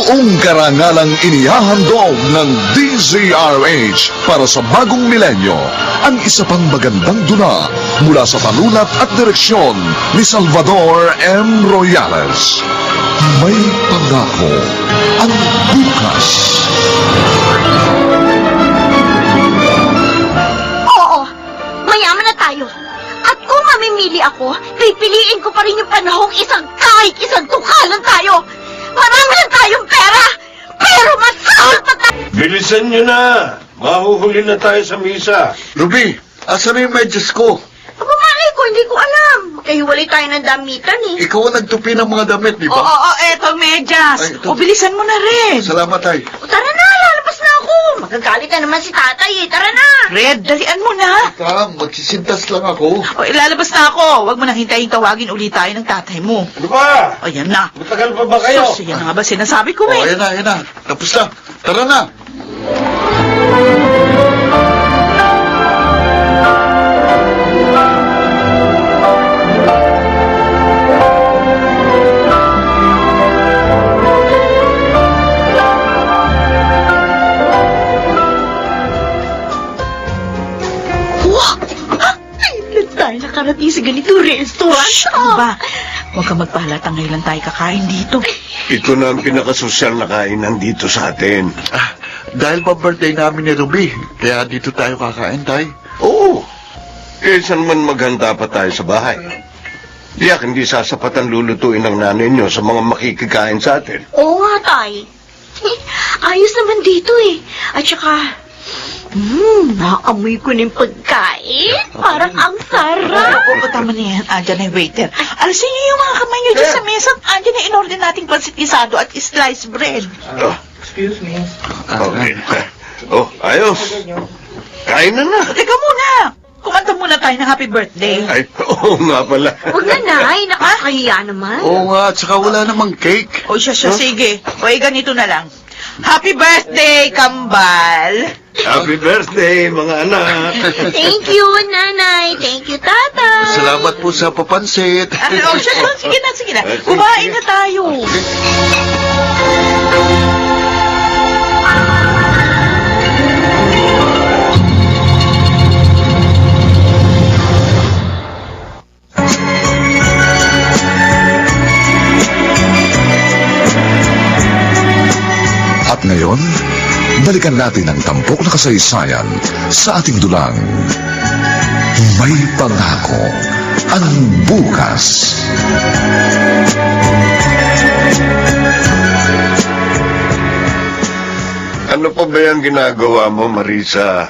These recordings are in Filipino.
Buong karangalang inihahandog ng DZRH para sa bagong milenyo ang isa pang magandang dula mula sa panulat at direksyon ni Salvador M. Royales. May pangako ang bukas. Oo, mayaman na tayo. At kung mamimili ako, pipiliin ko pa rin yung panahong kahit isang tukalan tayo. Marami na tayong pera, pero masahol pa tayo. Bilisan nyo na! Mahuhuli na tayo sa misa. Ruby, asan na yung medyas ko? Aba, malay ko, hindi ko alam. Magkahiwalay tayo ng damitan eh. Ikaw ang nagtupi ng mga damit, di ba? Oo, eto, medyas. Ay, ito. O, bilisan mo na rin. Salamat, tay. O, tara na, lalabas na ako. Magagalit na naman si tatay eh. Tara na. Red, dalian mo na. Magsisintas lang ako. O, ilalabas na ako. Huwag mo nang hintayin tawagin ulit tayo ng tatay mo. Ano ba? O, yan na. Matagal pa ba kayo? Sus, yan na nga ba sinasabi ko eh. Ayan na. Tapos na. Tara na. Kailan tayo nakarating sa ganito restaurant? Ano ba? Huwag ka magpahalata ngayon lang tayo kakain dito. Ito na ang pinakasosyal na kainan dito sa atin. Dahil pa birthday namin ni Ruby, kaya dito tayo kakain, tay. Oo. Kaysa naman maghanda pa tayo sa bahay. Diyak, hindi sasapat ang lulutuin ng nanay nyo sa mga makikikain sa atin. Oo nga, tay. Ayos naman dito eh. At saka, naamoy ko ng pagkain. Parang ang sarap. Oo, tama na yan. Andyan na yung waiter. Alisin niyo yung mga kamay niyo dyan sa mesa. Andyan na in-order nating pansitisado at sliced bread. Oh. Excuse me. Okay. Oh, ayos. Kain na na. Teka muna. Kumanta muna tayo ng happy birthday. Ay, oo nga pala. Huwag na, nay. Nakakahiya naman. Oo nga, at saka wala namang cake. O siya, sige. O, ganito na lang. Happy birthday, kambal! Happy birthday, mga anak. Thank you, nanay. Thank you, tatay. Salamat po sa papansit. Ano, siya, sige na. Kumain na tayo. At ngayon, balikan natin ang tampok na kasaysayan sa ating dulang. May pangako ang bukas. Ano pa ba yung ginagawa mo, Marisa?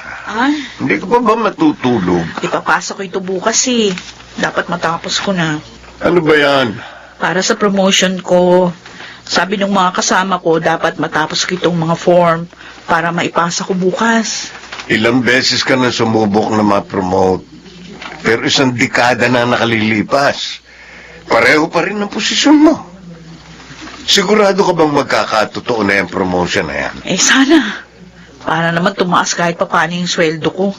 Hindi ka pa ba matutulog? Ipapasok ko ito bukas eh. Dapat matapos ko na. Ano ba yan? Para sa promotion ko, sabi ng mga kasama ko, dapat matapos ko itong mga form para maipasa ko bukas. Ilang beses ka na sumubok na ma-promote. Pero isang dekada na nakalilipas. Pareho pa rin ang posisyon mo. Sigurado ka bang magkakatotoo na yung promotion na yan? Sana. Para naman tumaas kahit pa paano yung sweldo ko.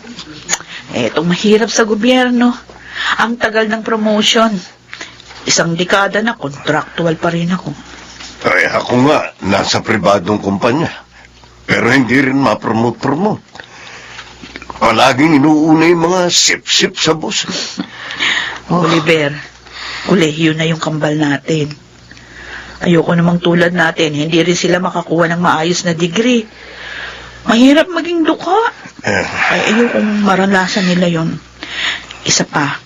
Etong mahirap sa gobyerno. Ang tagal ng promotion. Isang dekada na, contractual pa rin ako. Ay, ako nga, nasa pribadong kumpanya. Pero hindi rin ma-promote-promote. Palaging inuuna yung mga sip-sip sa bus. Oliver, kolehiyo na yung kambal natin. Ayoko namang tulad natin, hindi rin sila makakuha ng maayos na degree. Mahirap maging duka. Ay, ayokong maranasan nila yon. Isa pa,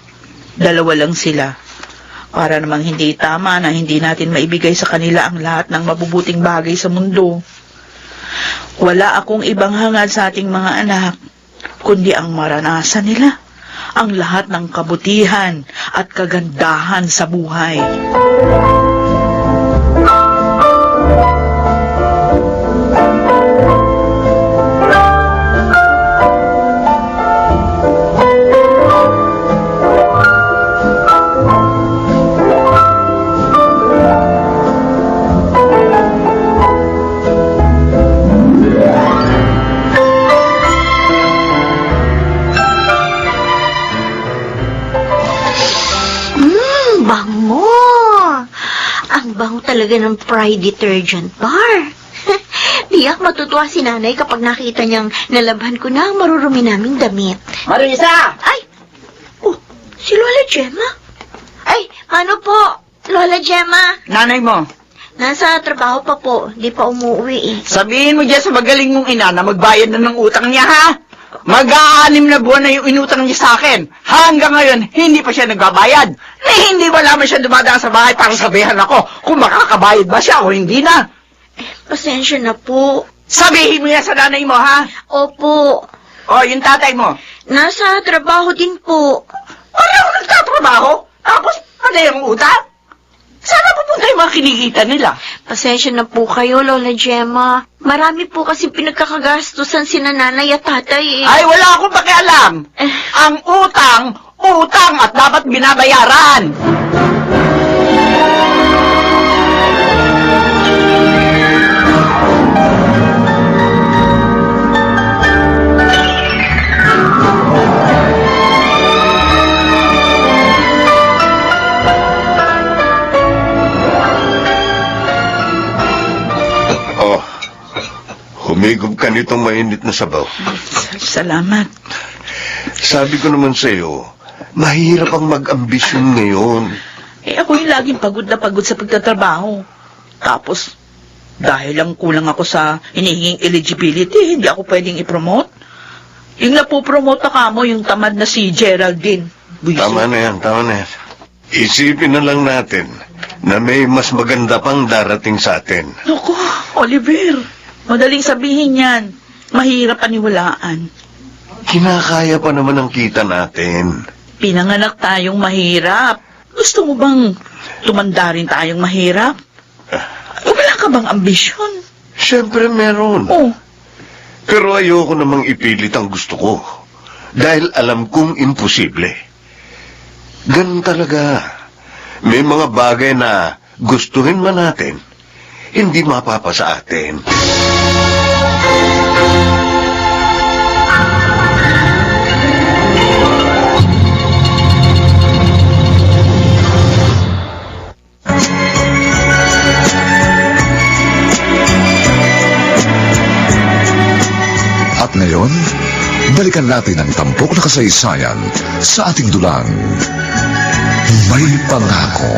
2 lang sila. Para namang hindi tama na hindi natin maibigay sa kanila ang lahat ng mabubuting bagay sa mundo. Wala akong ibang hangad sa ating mga anak, kundi ang maranasan nila ang lahat ng kabutihan at kagandahan sa buhay. Bango! Ang bango talaga ng Pride Detergent Bar. Tiyak matutuwa si nanay kapag nakita niyang nalabhan ko na ang marurumi naming damit. Marisa! Ay! Oh, si Lola Gemma? Ay, ano po, Lola Gemma? Nanay mo, Nasa trabaho pa po, di pa umuwi eh. sabihin mo dyan sa magaling mong ina na magbayad na ng utang niya, ha? Mag-aanim na buwan na yung inutang niya sa akin. Hanggang ngayon, hindi pa siya nagbabayad. Hindi wala man siya dumadaan sa bahay para sabihan ako kung makakabayad ba siya o hindi na. Pasensya na po. Sabihin mo yan sa nanay mo, ha? Opo, O, yung tatay mo. nasa trabaho din po. Pareho nagtatrabaho. Tapos, ano yung utang? Saan pupunta yung mga kinikita nila? Pasensya na po kayo, Lola Gemma. Marami po kasi pinagkakagastusan si nanay at tatay eh. Ay, wala akong pakialam. Ang utang at dapat binabayaran. Oh, humigop ka nitong mainit na sabaw. Salamat. Sabi ko naman sa'yo, mahirap ang mag-ambisyon ngayon. Ako yung laging pagod na pagod sa pagtatrabaho. Tapos, dahil lang kulang ako sa hinihinging eligibility, hindi ako pwedeng i-promote. Yung napopromote na kamo, yung tamad na si Geraldine. Buisit. Tama na yan, tama na yan. Isipin na lang natin na may mas maganda pang darating sa atin. Naku, Oliver, madaling sabihin yan. Mahirap paniwalaan. Kinakaya pa naman ang kita natin. Pinanganak tayong mahirap. Gusto mo bang tumanda rin tayong mahirap? Wala ka bang ambisyon? Siyempre meron. Oh, Pero ayoko namang ipilit ang gusto ko. Dahil alam kong imposible. Ganun talaga. May mga bagay na gustuhin man natin, hindi mapapasa atin. At ngayon, balikan natin ang tampok na kasaysayan sa ating dulang. May pangako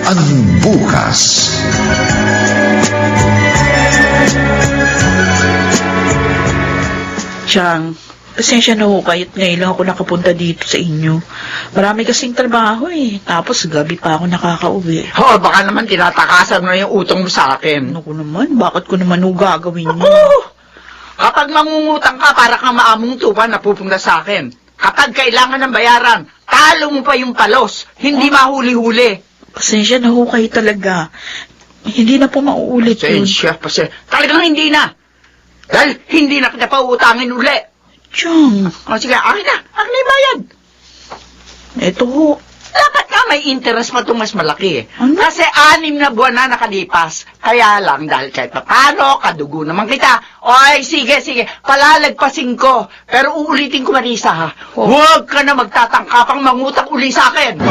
ang bukas. Chang, pasensya na ho kahit ngayon lang ako nakapunta dito sa inyo. Marami kasing trabaho eh. Tapos gabi pa ako nakakauwi. Baka naman tinatakasan mo yung utang mo sa akin. Ano ko naman? Bakit ko naman ho gagawin yun? Kapag mangungutang ka, para kang maamong tupa na pupunta sa akin. Kapag kailangan ng bayaran, talo mo pa yung palos. Hindi mahuli-huli. Pasensya na ho kayo talaga. Hindi na po mauulit yun. Pasensya. Talagang hindi na. Dahil hindi na kita pautangin uli. Chang, O sige, akin na. Akin na yung bayad. eto ho. Dapat nga may interest pa itong mas malaki eh. Ano? Kasi 6 na buwan na nakalipas. Kaya lang, dahil kahit paano, kadugo naman kita. Oy, sige, palalagpasin ko. Pero uulitin ko, Marisa, ha? Huwag ka na magtatangkapang mangutang uli sa akin.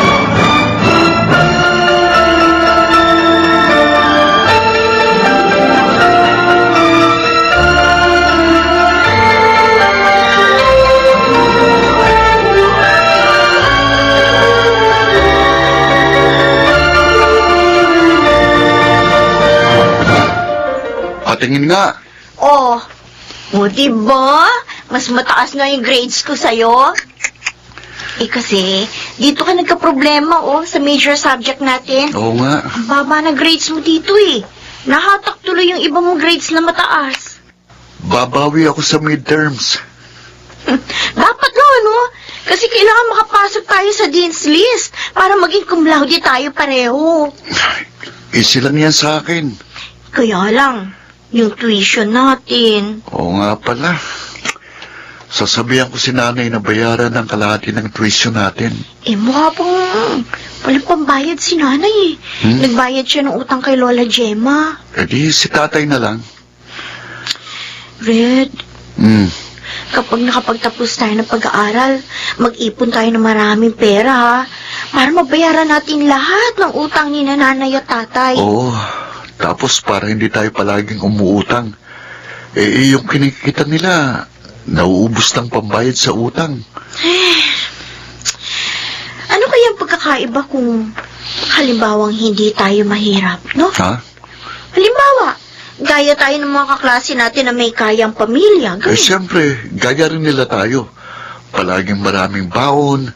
Patingin nga. Oh, o diba? Mas mataas nga yung grades ko sa'yo. Eh kasi, dito ka nagka-problema sa major subject natin. Oo nga. Ang baba na grades mo dito eh. Nahatak tuloy yung iba mong grades na mataas. Babawi ako sa midterms. Dapat no, ano? Kasi kailangan makapasok tayo sa Dean's List para maging cum laude tayo pareho. Easy lang yan sa akin. Kaya lang, yung tuition natin. Oo nga pala. Sasabihan ko si nanay na bayaran ng kalahati ng tuition natin. Eh, mukha pang walang pambayad si nanay eh. Nagbayad siya ng utang kay Lola Gemma. E di si tatay na lang. Red, Kapag nakapagtapos tayo ng pag-aaral, mag-ipon tayo ng maraming pera, ha? Para mabayaran natin lahat ng utang ni nanay at tatay. Oo, tapos para hindi tayo palaging umuutang, yung kinikita nila, nauubos ng pambayad sa utang. Ano kayang pagkakaiba kung halimbawang hindi tayo mahirap, no? Ha? Halimbawa, gaya tayo ng mga kaklase natin na may kayang pamilya. Ganun. Siyempre, gaya rin nila tayo. Palaging maraming baon,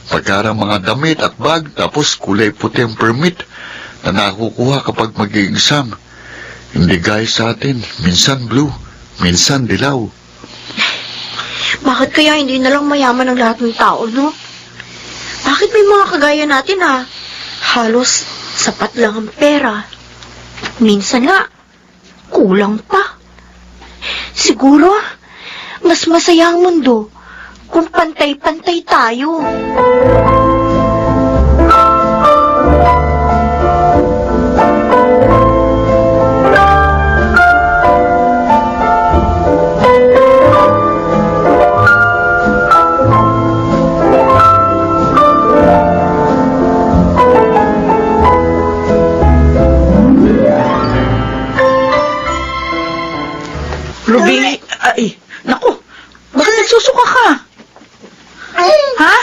pagkarang mga damit at bag, tapos kulay puti ang permit na nakukuha kapag mag-i-exam. Hindi gaya sa atin, minsan blue, minsan dilaw. Bakit kaya hindi na lang mayaman ang lahat ng tao, no? Bakit may mga kagaya natin halos sapat lang ang pera? Minsan nga, kulang pa. Siguro, mas masaya ang mundo kung pantay-pantay tayo. Ruby, ay, naku, bakit nagsusuka ka? Ha?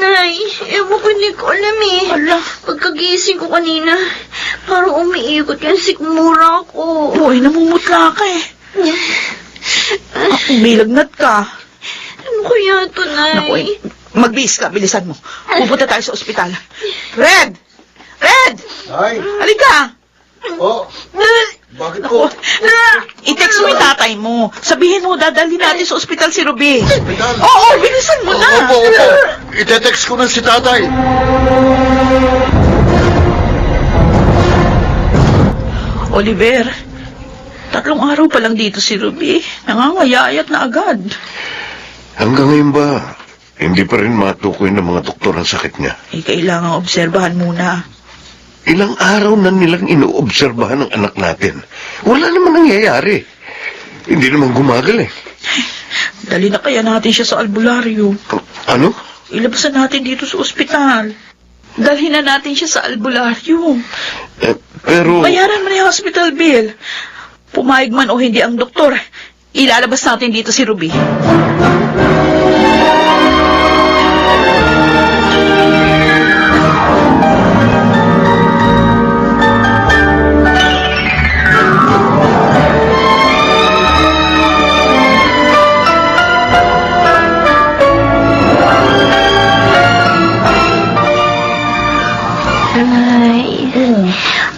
Nay, ewan ko, hindi ko alam eh. Ala. Pagkagising ko kanina, parang umiikot yung sikmura ko. Uy, namumutla ka eh. Bilagnat ka. Ano kaya ito, Nay? Naku, magbihis ka, bilisan mo. Pupunta tayo sa ospital. Red! Red! Ay, Halika! oh, bakit Naku, i-text mo yung tatay mo. Sabihin mo, dadalhin natin sa ospital si Ruby. Ospital? Oo, bilisan mo na. Opo. Itetext ko na si tatay. Oliver, 3 araw pa lang dito si Ruby. Nangangayayat na agad. Hanggang ngayon ba, hindi pa rin matukoy ng mga doktor ang sakit niya? Kailangan obserbahan muna. Ilang araw na nilang inoobserbahan ang anak natin. Wala naman nangyayari. Hindi naman gumagaling. Dali na kaya natin siya sa albularyo. Ano? Ilabasan natin dito sa ospital. Dalhin na natin siya sa albularyo. Pero... Bayaran mo na yung hospital bill. Pumayag man o hindi ang doktor, ilalabas natin dito si Ruby.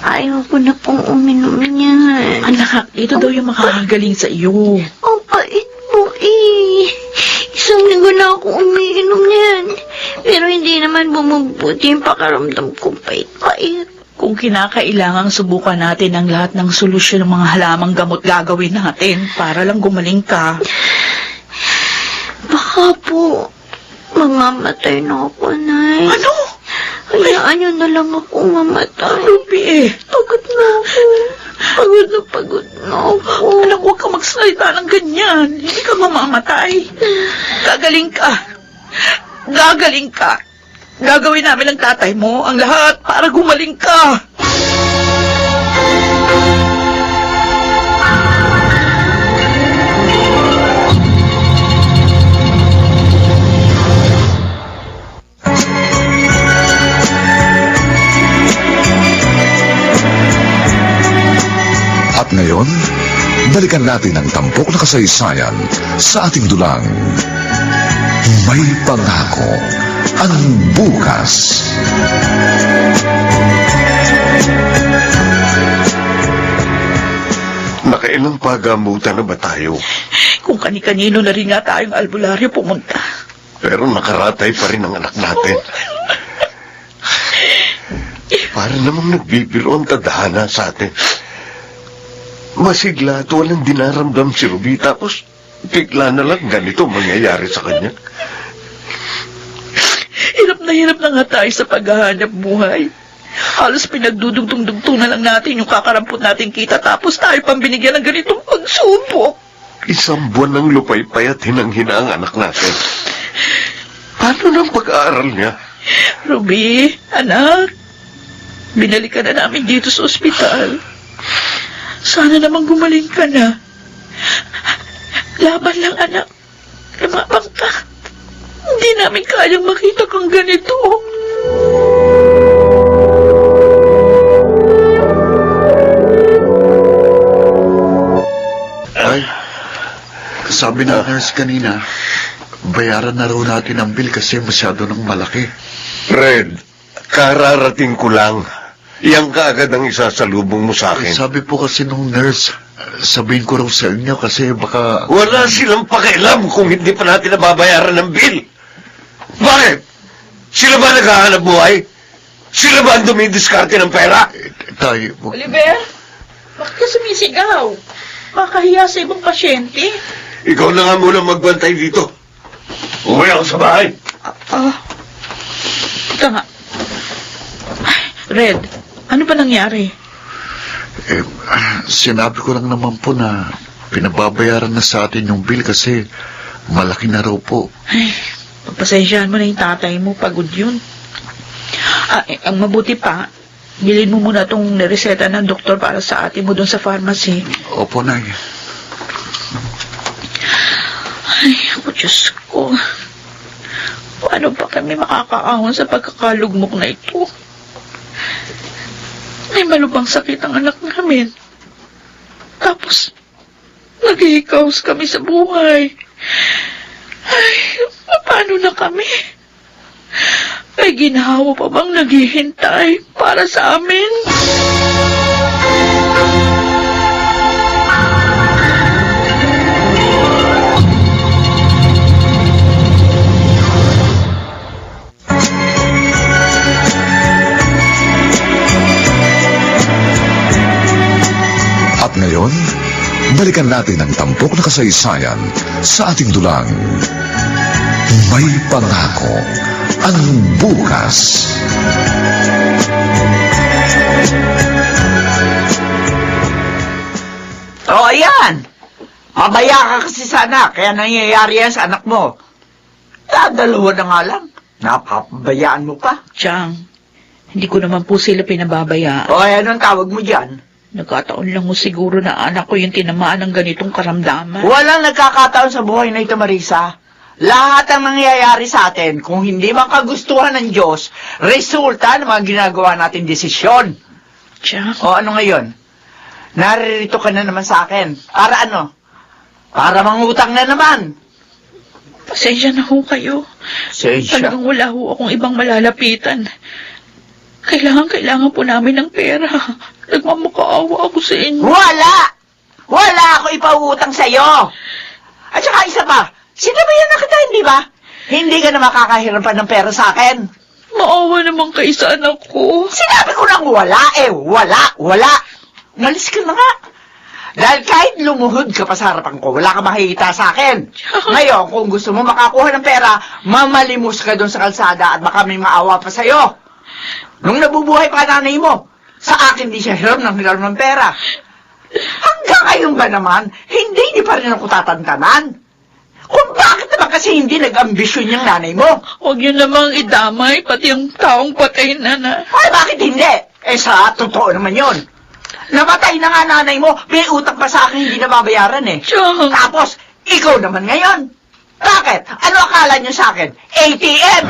Ayaw ko na pong uminom niyan. Anak, ito daw yung makakagaling sa iyo. Ang pait mo eh. Isang linggo na ako umiinom niyan. Pero hindi naman bumubuti yung pakaramdam ko pait-pait. Kung kinakailangang subukan natin ang lahat ng solusyon ng mga halamang gamot gagawin natin para lang gumaling ka. Baka po, mamamatay na ako, Nay. Ano? Hayaan niyo na lang ako mamatay. Ruby, Pagod na ako. Pagod na ako. anak, huwag ka magsalita ng ganyan. Hindi ka mamamatay. Gagaling ka. Gagaling ka. Gagawin namin ng tatay mo ang lahat para gumaling ka. At ngayon, balikan natin ang tampok na kasaysayan sa ating dulang. May pangako ang bukas. Nakailang pagamutan na ba tayo? Kung kani-kanino na rin nga tayong albularyo pumunta. Pero nakaratay pa rin ang anak natin. Para namang nagbibiro ang tadhana sa atin. Masigla at walang dinaramdam si Ruby, tapos bigla na lang ganito mangyayari sa kanya. Hirap na nga tayo sa paghahanap buhay. Halos pinagdudugtong-dugtong na lang natin yung kakarampot natin kita, tapos tayo pang binigyan ng ganitong pagsubok. 1 buwan ng lupaypay at hinang-hina ang anak natin. Paano ng pag-aaral niya? Ruby, anak, binalikan na namin dito sa ospital. Sana namang gumaling ka na. Laban lang, anak. Lumabang ka. Hindi namin kayang makita kang ganito. Ay, sabi ng nurse kanina, bayaran na raw natin ang bill kasi masyado nang malaki. Fred, kararating ko lang. Yang kaagad ang isasalubong mo sa akin. Sabi po kasi nung nurse, sabihin ko raw sa inyo kasi baka... Wala silang pakialam kung hindi pa natin nababayaran ng bill. Bakit? Sila ba naghahanap buhay? Sila ba ang dumidiskarte ng pera? Tay, Oliver, bakit ka sumisigaw? Makahiya sa ibang pasyente. Ikaw na nga muna magbantay dito. Uwi ako sa bahay. Ika nga. Red, ano ba nangyari? Sinabi ko lang naman po na pinababayaran na sa atin yung bill kasi malaki na raw po. Ay, pagpasensyahan mo na yung tatay mo, pagod yun. Ang mabuti pa, bilhin mo muna itong nireseta ng doktor para sa ate mo doon sa pharmacy. Opo, Nay. Ay, ako Diyos ko. Paano ba kami makakaahon sa pagkakalugmok na ito? May malubang sakit ang anak namin. Tapos, naghihikaos kami sa buhay. Ay, paano na kami? May ginhawa pa bang naghihintay para sa amin? At ngayon, balikan natin ang tampok na kasaysayan sa ating dulang. May pangako ang bukas. O, ayan. Mabaya ka kasi sa anak, kaya nangyayari yan sa anak mo. Dalawa na nga lang. Napapabayaan mo pa. Chang, hindi ko naman po sila pinababayaan. O, anong tawag mo dyan? Nagkataon lang mo siguro na anak ko yung tinamaan ng ganitong karamdaman. Walang nagkakataon sa buhay na ito, Marisa. Lahat ang nangyayari sa atin, kung hindi man kagustuhan ng Diyos, resulta ng mga ginagawa natin desisyon. Chang, O, ano ngayon? Naririto ka na naman sa akin. Para ano? Para mangutang na naman. pasensya na ho kayo. Sensya. Talagang wala ho akong ibang malalapitan. Kailangan po namin ng pera. Nagmamakaawa ako sa inyo. Wala! Wala ako ipautang sa'yo! At saka isa pa, sinabayan na kita, hindi ba? Hindi ka na makakahirapan ng pera sa akin. Maawa naman kayo sa anak ko. Sinabi ko lang wala eh. Wala. Umalis ka na nga. Dahil kahit lumuhod ka pa sa harapan ko, wala ka makikita sa akin. Ngayon, kung gusto mo makakuha ng pera, mamalimos ka doon sa kalsada at baka may maawa pa sa'yo. Nung nabubuhay pa nanay mo, sa akin di siya hiram ng pera. Hanggang ngayon ba naman, hindi niyo pa rin ako tatantanan? Kung bakit naman kasi hindi nag-ambisyon yung nanay mo? Huwag yun namang idamay, pati ang taong patay na na. Ay, bakit hindi? Eh, sa totoo naman yon. Namatay na nga nanay mo, may utang pa sa akin hindi nababayaran eh. Chang, Tapos, ikaw naman ngayon. Bakit? Ano akala niyo sa akin? ATM!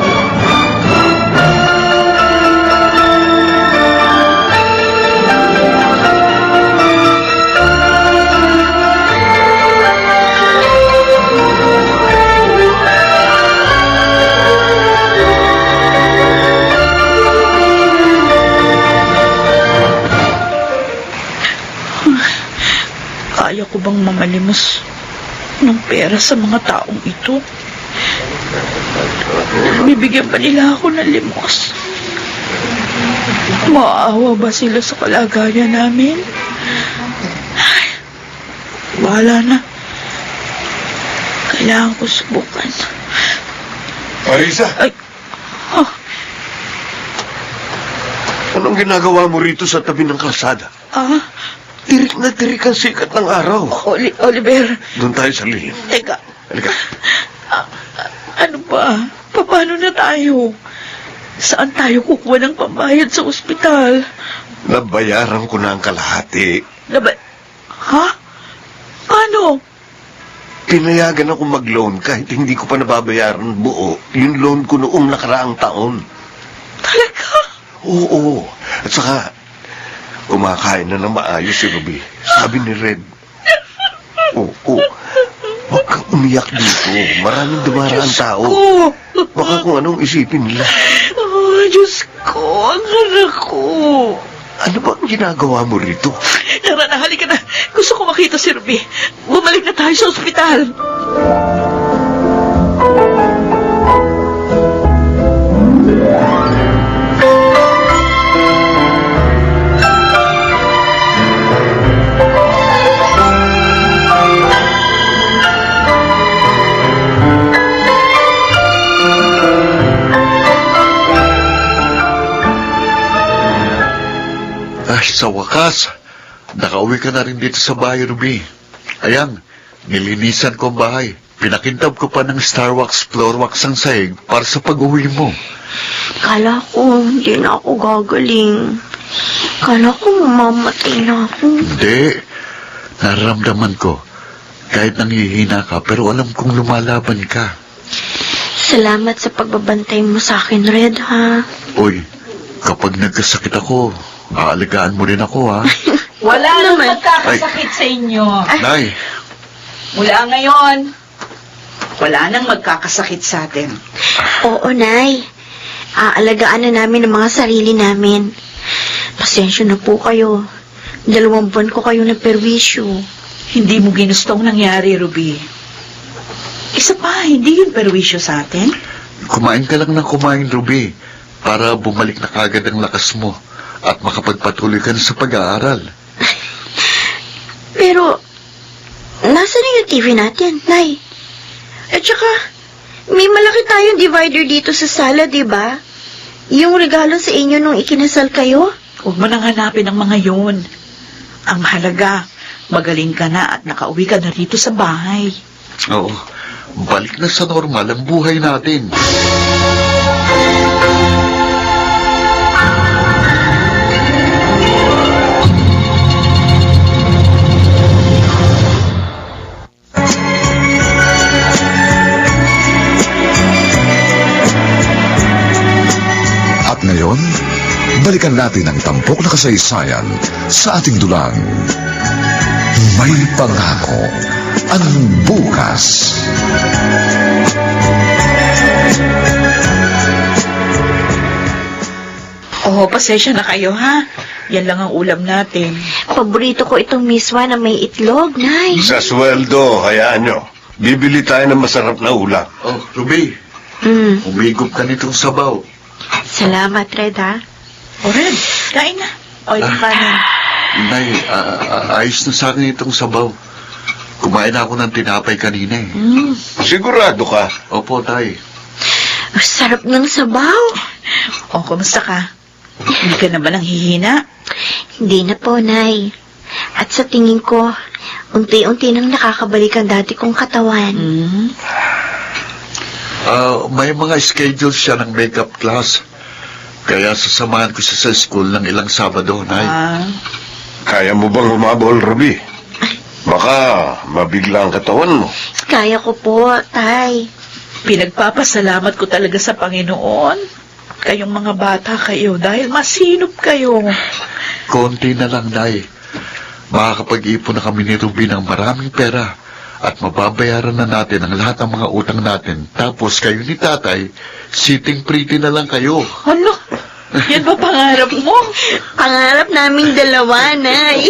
kaya ko bang mamalimos ng pera sa mga taong ito? Bibigyan pa nila ako ng limos? Maawa ba sila sa kalagayan namin? Ay, bahala na. Kailangan ko subukan. Marisa, Ay, oh, anong ginagawa mo rito sa tabi ng kalsada? Tirik na tirik ang sikat ng araw. Oliver, Doon tayo sa lihim. teka, Halika. ano ba? Paano na tayo? Saan tayo kukuha ng pambayad sa ospital? Nabayaran ko na ang kalahati. Ha? Ano? Pinayagan ako mag-loan kahit hindi ko pa nababayaran buo yung loan ko noong nakaraang taon. Talaga? Oo. At saka, kumakain na ng maayos si Ruby. Sabi ni Red. Oo. Huwag kang umiyak dito. Maraming dumaraan tao. Baka kung anong isipin nila. Oh, Diyos ko, ang anak ko. Ano ba ang ginagawa mo rito? Tara na, halika na. Gusto ko makita si Ruby. Bumalik na tayo sa ospital. Ay, sa wakas, nakauwi ka na rin dito sa bahay, Ruby. Ayan, nilinisan ko ang bahay. Pinakintab ko pa ng Starwax floor wax ang sahig para sa pag-uwi mo. Kala ko, hindi na ako gagaling. Kala ko, mamamatay na ako. Hindi, nararamdaman ko. Kahit nanghihina ka, pero alam kong lumalaban ka. Salamat sa pagbabantay mo sa akin, Red, ha? Uy, kapag nagkasakit ako, aalagaan mo rin ako, ha? Wala nang naman. magkakasakit sa inyo. Nay, Mula ngayon, wala nang magkakasakit sa atin. Oo, Nay. Aalagaan na namin ang mga sarili namin. Pasensya na po kayo. 2 buwan ko kayo na perwisyo. Hindi mo ginusto ang nangyari, Ruby. Isa pa, hindi yun perwisyo sa atin. kumain ka lang ng kumain, Ruby, para bumalik na kagad ang lakas mo at makapagpatuloy ka na sa pag-aaral. Pero, nasa na yung TV natin, Nay? At saka, may malaki tayong divider dito sa sala, di ba? Yung regalo sa inyo nung ikinasal kayo? Huwag mo nang hanapin ang mga yun. Ang mahalaga, magaling ka na at nakauwi ka na rito sa bahay. Oo, balik na sa normal ang buhay natin. At ngayon, balikan natin ang tampok na kasaysayan sa ating dulang. May pangako ang bukas. Oh, pasensya na kayo, ha? Yan lang ang ulam natin. Paborito ko itong miswa na may itlog, Nay. Sa sweldo, hayaan nyo. Bibili tayo ng masarap na ulam. Oh, Ruby, Mm, umigop ka nitong sabaw. salamat, Red, ha? O, Red, kain na. O, itong kanin. Nay, ayos na sa akin itong sabaw. Kumain ako ng tinapay kanina eh. Sigurado ka. Opo, tay. Ang sarap ng sabaw. O, kumusta ka? Hindi ka na ba nang hihina? Hindi na po, Nay. At sa tingin ko, unti-unti nang nakakabalik ang dati kong katawan. May mga schedule siya ng makeup class. Kaya sasamahan ko siya sa school ng ilang Sabado, Nay. Kaya mo bang humabol, Ruby? Baka mabigla ang katawan mo. Kaya ko po, Tay. Pinagpapasalamat ko talaga sa Panginoon. Kayong mga bata kayo dahil masinop kayo. Konti na lang, Nay. Makakapag-ipon na kami ni Ruby ng maraming pera at mababayaran na natin ang lahat ng mga utang natin. Tapos kayo ni Tatay, sitting pretty na lang kayo. Ano? Yan ba pangarap mo? Pangarap naming dalawa, Nay.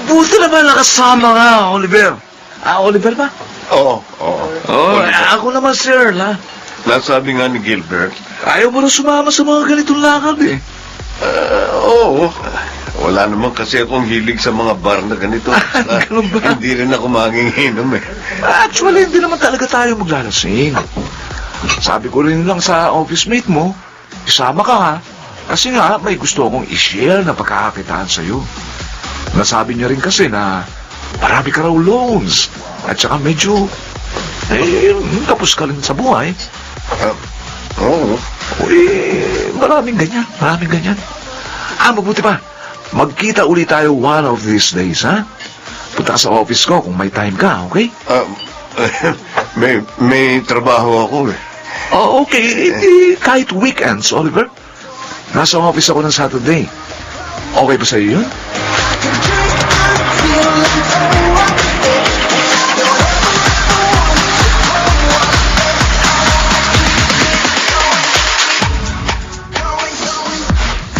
Buti naman nakasama nga, Oliver. Oliver ba? Oo. Ako naman, sir, ha? Nasabi nga ni Gilbert. Ayaw mo rin sumama sa mga ganitong lakad, eh. Oo. Wala naman kasi akong hilig sa mga bar na ganito. Ganun ba? Hindi rin ako manginginom eh. Actually, hindi naman talaga tayo maglalasing. Sabi ko rin lang sa office mate mo, isama ka ha. Kasi nga, may gusto akong i-share na pagkakakitaan sa'yo. Nasabi niya rin kasi na marami ka raw loans. At saka medyo, tapos ka rin sa buhay. Oo. Maraming ganyan, maraming ganyan. Mabuti pa, magkita ulit tayo one of these days, ha? Punta ka sa office ko kung may time ka, okay? May trabaho ako eh. Oh, okay. Kahit weekends, Oliver. Nasa office ako ng Saturday. Okay ba sa'yo yun?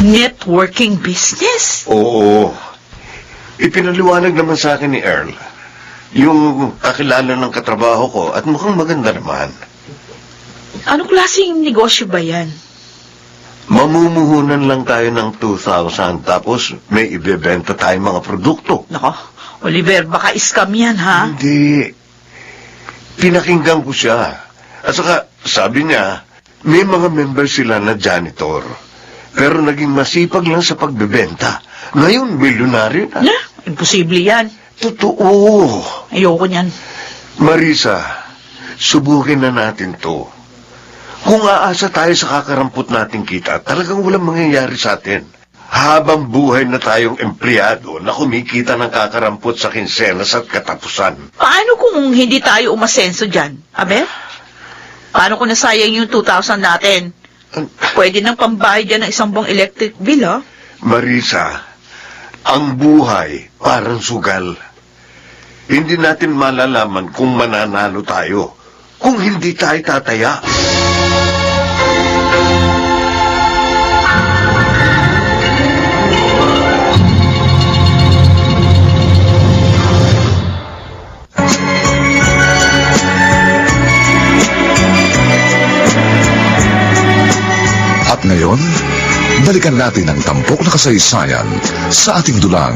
Networking business? Oo. Ipinaliwanag naman sa akin ni Earl yung kakilala ng katrabaho ko at mukhang maganda naman. Anong klaseng negosyo ba yan? Mamumuhunan lang tayo ng 2,000 tapos may ibebenta tayong mga produkto. Nako, Oliver, baka scam yan, ha? Hindi. Pinakinggan ko siya. At saka, sabi niya, may mga member sila na janitor. Pero naging masipag lang sa pagbebenta. Ngayon, milyonaryo na. Na, imposible yan. Totoo. Ayoko niyan. Marisa, subukin na natin to. Kung aasa tayo sa kakarampot nating kita, talagang walang mangyayari sa atin. Habang buhay na tayong empleyado na kumikita ng kakarampot sa kinsenas at katapusan. Paano kung hindi tayo umasenso dyan? Abe? Paano kung nasayang yung 2,000 natin? Pwede nang pambayad yan ng isang buwang electric bill, ha? Marisa, ang buhay parang sugal. Hindi natin malalaman kung mananalo tayo, kung hindi tayo tataya. At ngayon, balikan natin ang tampok na kasaysayan sa ating dulang.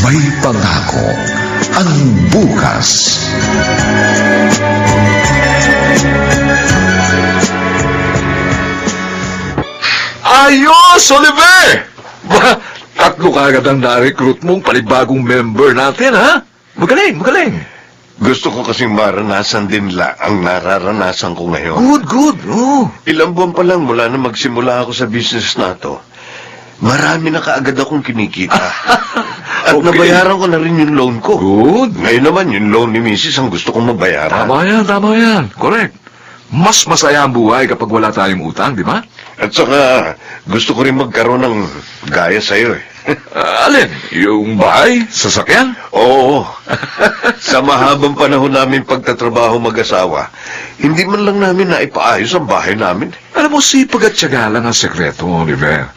May pangako ang bukas. Ayos, Oliver! Ba, tatlo kagad ang na-recruit mong panibagong member natin, ha? Magaling, magaling. Gusto ko kasing maranasan din ang nararanasan ko ngayon. Good. Oh. Ilang buwan pa lang mula na magsimula ako sa business na to, marami na kaagad akong kinikita. At Okay. nabayaran ko na rin yung loan ko. Good. Ngayon naman, yung loan ni Mrs. ang gusto kong mabayaran. Tama yan. Correct. Mas masaya ang buhay kapag wala tayong utang, di ba? At saka, gusto ko rin magkaroon ng gaya sa'yo eh. Alin? Yung bahay? Sasakyan? Oo. Sa mahabang panahon namin pagtatrabaho mag-asawa, hindi man lang namin naipaayos ang bahay namin. Alam mo, sipag at tiyaga lang ang sekreto, Oliver.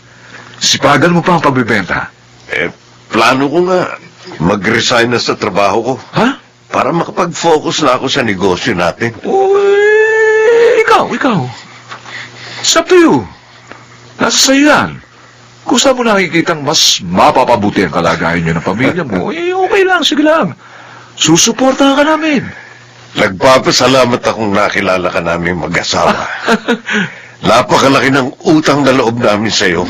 Sipagan mo pa ang pagbibenta. Plano ko nga, mag-resign na sa trabaho ko. Ha? Para makapag-focus na ako sa negosyo natin. Ikaw. It's up to you. Nasa sa'yo yan. Kung saan mo nakikitang mas mapapabuti ang kalagayan niyo ng pamilya mo, okay lang, sige lang. Susuportahan ka namin. Nagpapasalamat akong nakilala ka namin mag-asawa. Napakalaki ng utang na loob namin sa'yo.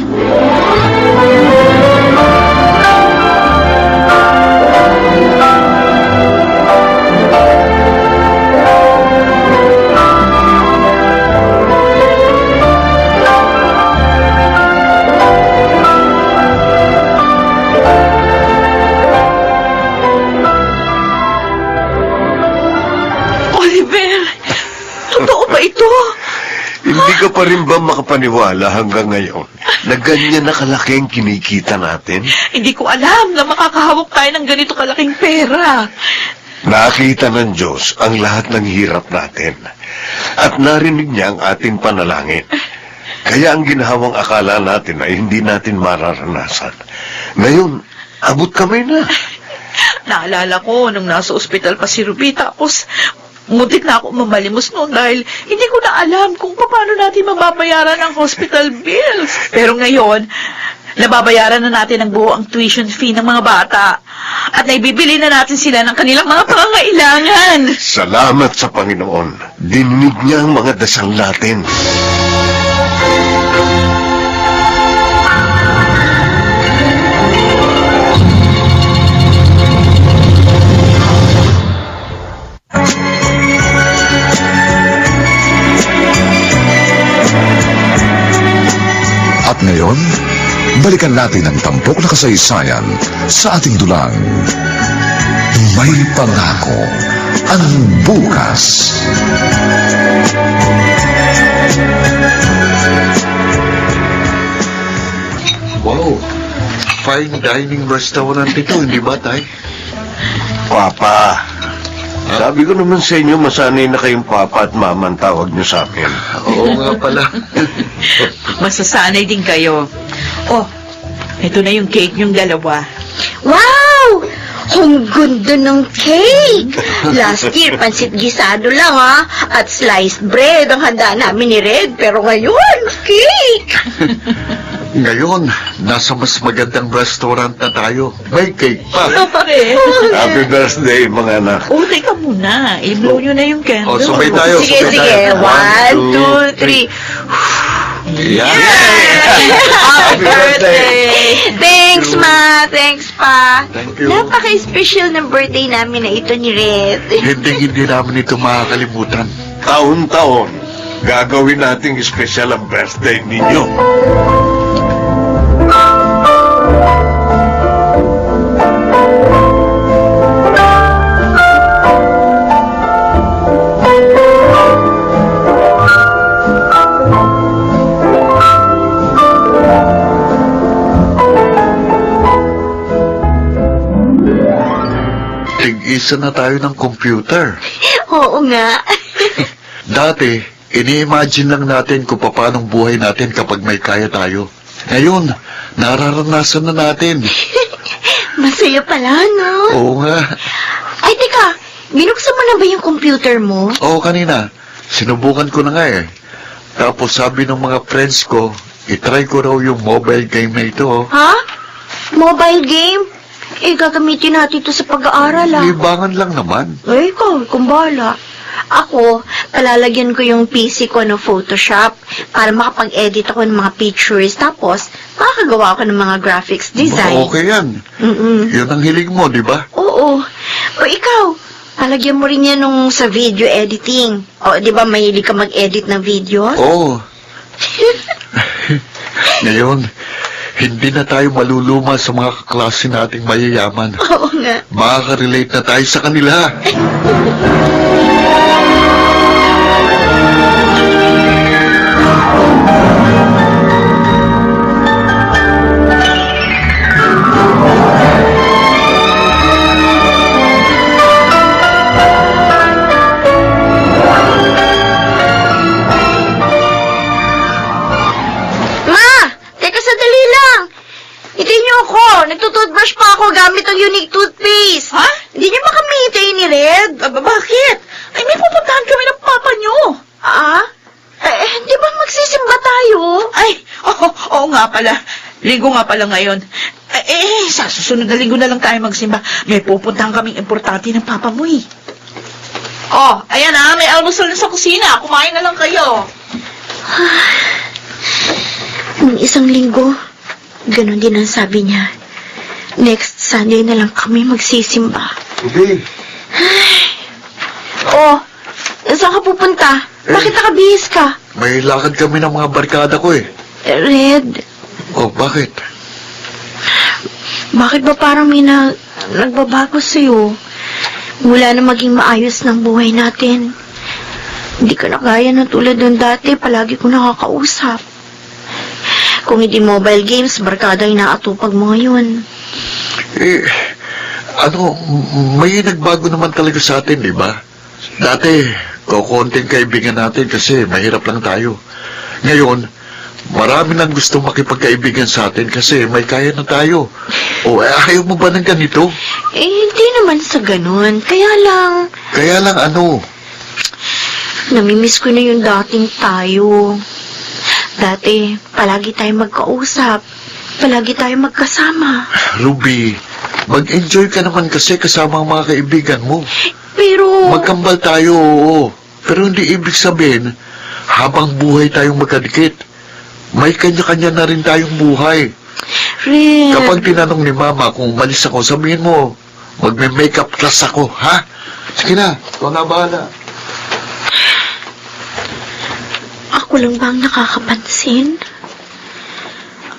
Oliver, totoo ba ito? Hindi ka pa rin ba makapaniwala hanggang ngayon na ganyan na kalaki ang kinikita natin? Hindi ko alam na makakahawak tayo ng ganito kalaking pera. Nakita ng Diyos ang lahat ng hirap natin at narinig niya ang ating panalangin. Kaya ang ginahawang akala natin ay hindi natin mararanasan. Ngayon, abot kamay na. Naalala ko nung nasa ospital pa si Ruby, tapos muntik na ako mamalimos noon dahil hindi ko na alam kung paano natin mababayaran ang hospital bills. Pero ngayon, nababayaran na natin ang buo ang tuition fee ng mga bata. at naibibili na natin sila ng kanilang mga pangangailangan. Salamat sa Panginoon. Dininig niya ang mga dasal natin. At ngayon, balikan natin ang tampok na kasaysayan sa ating dulang. May pangako ang bukas. Wow, fine dining restaurant ito, hindi ba, Tay? Papa, sabi ko naman sa inyo, masanay na kayong papa at mama ang tawag niyo sa akin. Oo nga pala. Masasanay din kayo. Oh, ito na yung cake yung dalawa. Wow! Ang ganda ng cake! Last year, pansit gisado lang ha. At sliced bread ang handa namin ni Red. Pero ngayon, cake! Ngayon, nasa mas magandang restaurant na tayo. May cake pa. Ano pa rin? Happy birthday, mga anak. Oh, teka muna. I-blow nyo na yung candle. Oh, sabay tayo. Sige, sabay sige. tayo. 1, 2, 3. Yeah. Happy birthday! Thanks, Ma. Thanks, Pa. Thank you. Napaka-special ng birthday namin na ito ni Red. Hindi namin ito makakalimutan. Taon-taon, gagawin nating espesyal ang birthday ninyo. Tig-isa na tayo ng computer. Oo nga. Dati, ini-imagine lang natin kung paano buhay natin kapag may kaya tayo. Ngayon, nararanasan na natin. Masaya pala, no? Oo nga. Ay, teka. Binuksan mo na ba yung computer mo? Oo, kanina. Sinubukan ko na nga eh. Tapos sabi ng mga friends ko, itry ko raw yung mobile game na ito. Oh. Ha? Mobile game? Eh, gagamitin natin ito sa pag-aaral, ah. Libangan lang naman. Ay, ikaw, kumbala. Ako, palalagyan ko yung PC ko ng Photoshop para makapag-edit ako ng mga pictures. Tapos, makakagawa ako ng mga graphics design. Okay yan. Yun ang hilig mo, di ba? Oo. O ikaw, palagyan mo rin yan nung sa video editing. O, di ba mahilig ka mag-edit ng videos? Oo. Ngayon, hindi na tayo maluluma sa mga kaklase nating mayayaman. Oo nga. Makaka-relate na tayo sa kanila. Ma! Teka, sadali lang. Hindi niyo ako. Nagtutoothbrush pa ako gamit ang unique toothpaste. Ha? Hindi niyo ba kami hintayin ni Red? Bakit? Ay, may pupuntahan kami ng papa nyo. Ah? Di ba magsisimba tayo? Ay, oo nga pala. Linggo nga pala ngayon. Sa susunod na linggo na lang tayo magsimba. May pupuntahan kaming importante ng papa mo eh. Oh, ayan may almusal na sa kusina. Kumain na lang kayo. Nung isang linggo, ganun din ang sabi niya. Next Sunday na lang kami magsisimba. Hindi. Oh, saan ka pupunta? Bakit nakabihis ka? May lakad kami ng mga barkada ko eh. Red, Oh, bakit? bakit ba parang may nagbabago sa'yo? Mula na maging maayos ng buhay natin. Hindi ka na kaya na tulad ng dati, palagi ko nakakausap. Kung hindi mobile games, barkada yung naatupag mo ngayon. Eh, may nagbago naman talaga sa atin, di ba? Dati, kukunting kaibigan natin kasi mahirap lang tayo. Ngayon, marami nang gusto makipagkaibigan sa atin kasi may kaya na tayo. O, ayaw mo ba ng ganito? Eh, hindi naman sa ganun. Kaya lang, ano? namimiss ko na yung dating tayo. Dati, palagi tayo magkausap. Palagi tayo magkasama. Ruby, Mag-enjoy ka naman kasi kasama ang mga kaibigan mo. Pero... Magkambal tayo, oo. Pero hindi ibig sabihin, habang buhay tayong magkadikit, may kanya-kanya na rin tayong buhay. Red... Kapag tinanong ni Mama kung umalis ako, sabihin mo, magme-makeup class ako, ha? Sige na, ikaw na bahala. Ako lang ba ang nakakapansin?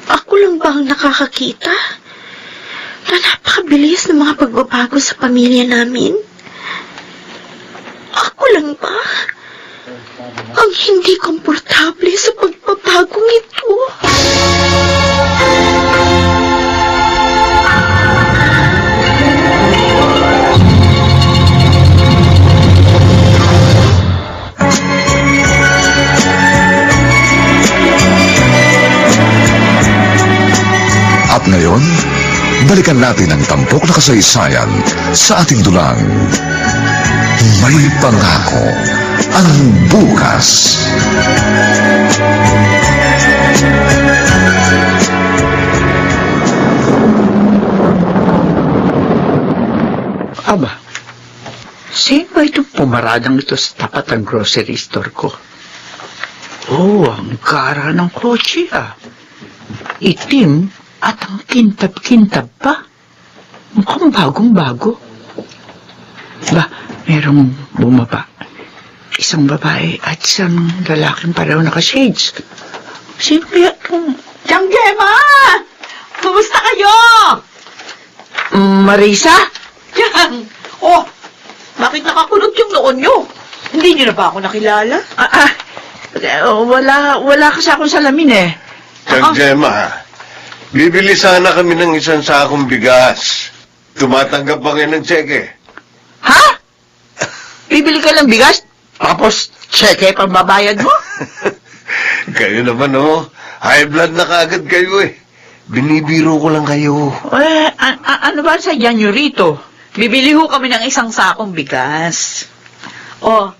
Ako lang ba ang nakakakita? Na napakabilis ng mga pagbabago sa pamilya namin? Ako lang ba ang hindi komportable sa pagbabagong ito? At ngayon, balikan natin ang tampok na kasaysayan sa ating dulang. May pangako ang bukas. Aba, sino ba itong pumaradang ito sa tapat ng grocery store ko? Oh, ang gara ng kotse ah. Itim at ang kintab-kintab pa. Mukhang bagong-bago. Ba, merong bumaba. Isang babae at isang lalaking pareho naka-shades. Sino kaya itong... Tiyang Gemma! Kumusta kayo? Marisa? Yan! Oh, bakit nakakulot yung noon nyo? Hindi nyo na ba ako nakilala? Wala kasi akong salamin eh. Tiyang Gemma, bibili sana kami ng isang sakong bigas. Tumatanggap ba kayo ng tseke? Ha? Bibili ka ng bigas? Tapos, cheque pambabayad mo? Kayo naman, oh. High blood na kaagad kayo, eh. Binibiro ko lang kayo. Ano ba sa nyo rito? Bibili ho kami ng isang sakong bigas. Oh,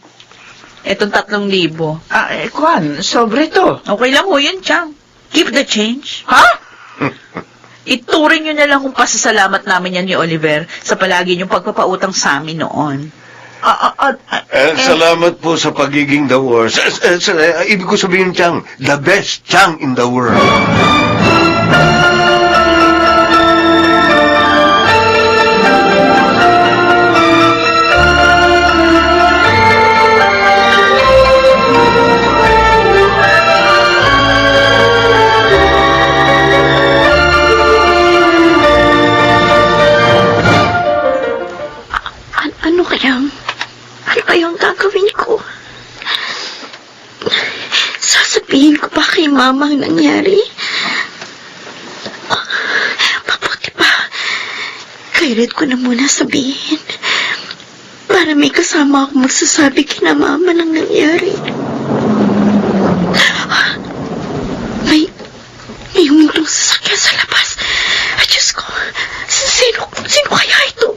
etong 3,000. Kwan, sobre to. Okay lang ho yun, Chang. Keep the change. Ha? Ituring nyo na lang kung pasasalamat namin yan ni Oliver sa palagi niyong pagpapautang sa amin noon. Salamat po sa pagiging the worst. Ibig ko sabihin, Chang, the best Chang in the world. Ano kayang gagawin ko? Sasabihin ko ba kay Mama ang nangyari? Mabuti pa. Kay Red ko na muna sabihin. Para may kasama ako magsasabi kina Mama ng nangyari. May humintong sasakyan sa labas. Ay, Diyos ko. Sino kaya ito?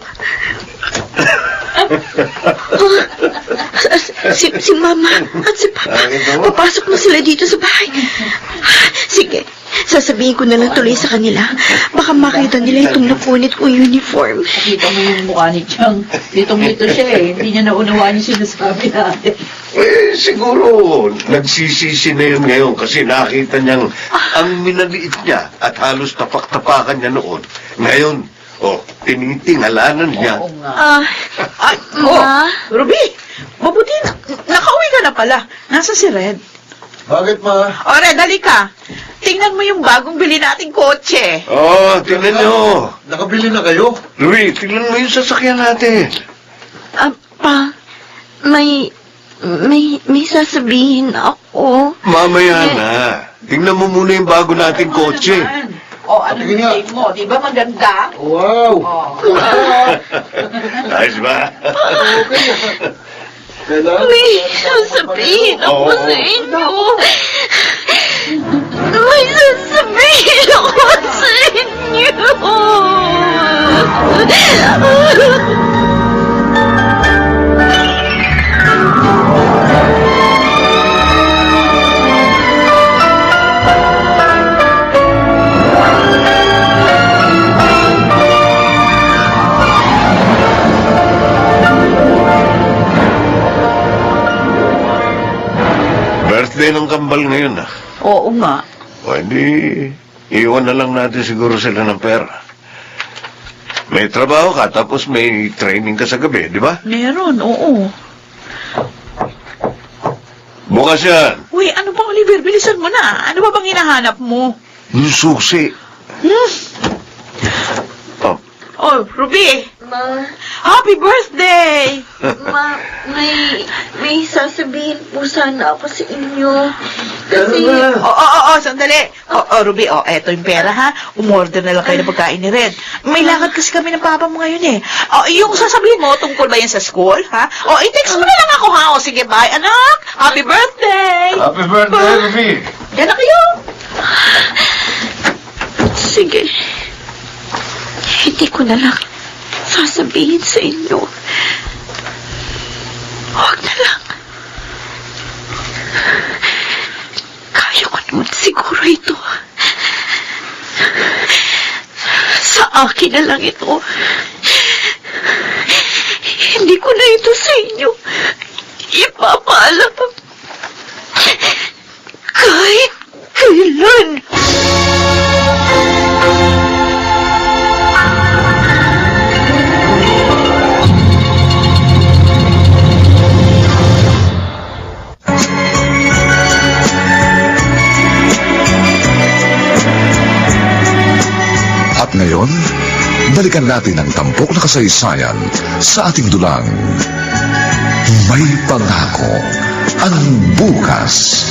Si Mama at si Papa. Papasok na sila dito sa bahay. Sige, sasabihin ko na lang tuloy sa kanila. Baka makita nila itong napunit kong uniform. Nakita mo yung mukha ni Chang. Litong-lito siya eh. Hindi niya naunawaan yung sinasabi natin. Siguro, nagsisisi na yun ngayon kasi nakita niyang ang minaliit niya at halos tapak-tapakan niya noon. Ngayon, tinitingalanan niya. Oo nga. Ma? Ruby, mabuti nakauwi ka na pala. Nasa si Red? Bakit, Ma? O, Red, halika. Tingnan mo yung bagong bili nating kotse. Tingnan niyo. Nakabili na kayo? Louie, tingnan mo yung sasakyan natin. Pa, may sasabihin ako. Mamaya na. Tingnan mo muna yung bago nating kotse. Ano yung take mo? Di ba maganda? Wow! Ayos ba? May sasabihin ako sa inyo. May sasabihin ako sa inyo. kambal ngayon, ah. Oo nga. O, hindi, iwan na lang natin siguro sila ng pera. May trabaho ka, tapos may training ka sa gabi, di ba? Meron, oo. Bukas yan. Uy, ano bang Oliver? Bilisan mo na. Ano ba bang hinahanap mo? Yung susi. Oh, Oh, Ruby! Ma, Happy birthday! ma, may sasabihin po sana ako sa inyo. Kasi, Sandali. Ruby, eto yung pera, ha? Umorder na lang kayo ng pagkain ni Red. May lakad kasi kami ng papa mo ngayon, eh. Yung sasabihin mo, tungkol ba yan sa school, ha? I-text mo na lang ako, ha? Sige, bye, anak! Happy birthday! happy birthday, Ruby. Yan na kayo! sige, hindi ko na lang sasabihin sa inyo. Huwag na lang. Kaya ko naman siguro ito. Sa akin na lang ito. Hindi ko na ito sa inyo ipapaalam. Kahit kailan. At ngayon, balikan natin ang tampok na kasaysayan sa ating dulang. May pangako ang bukas.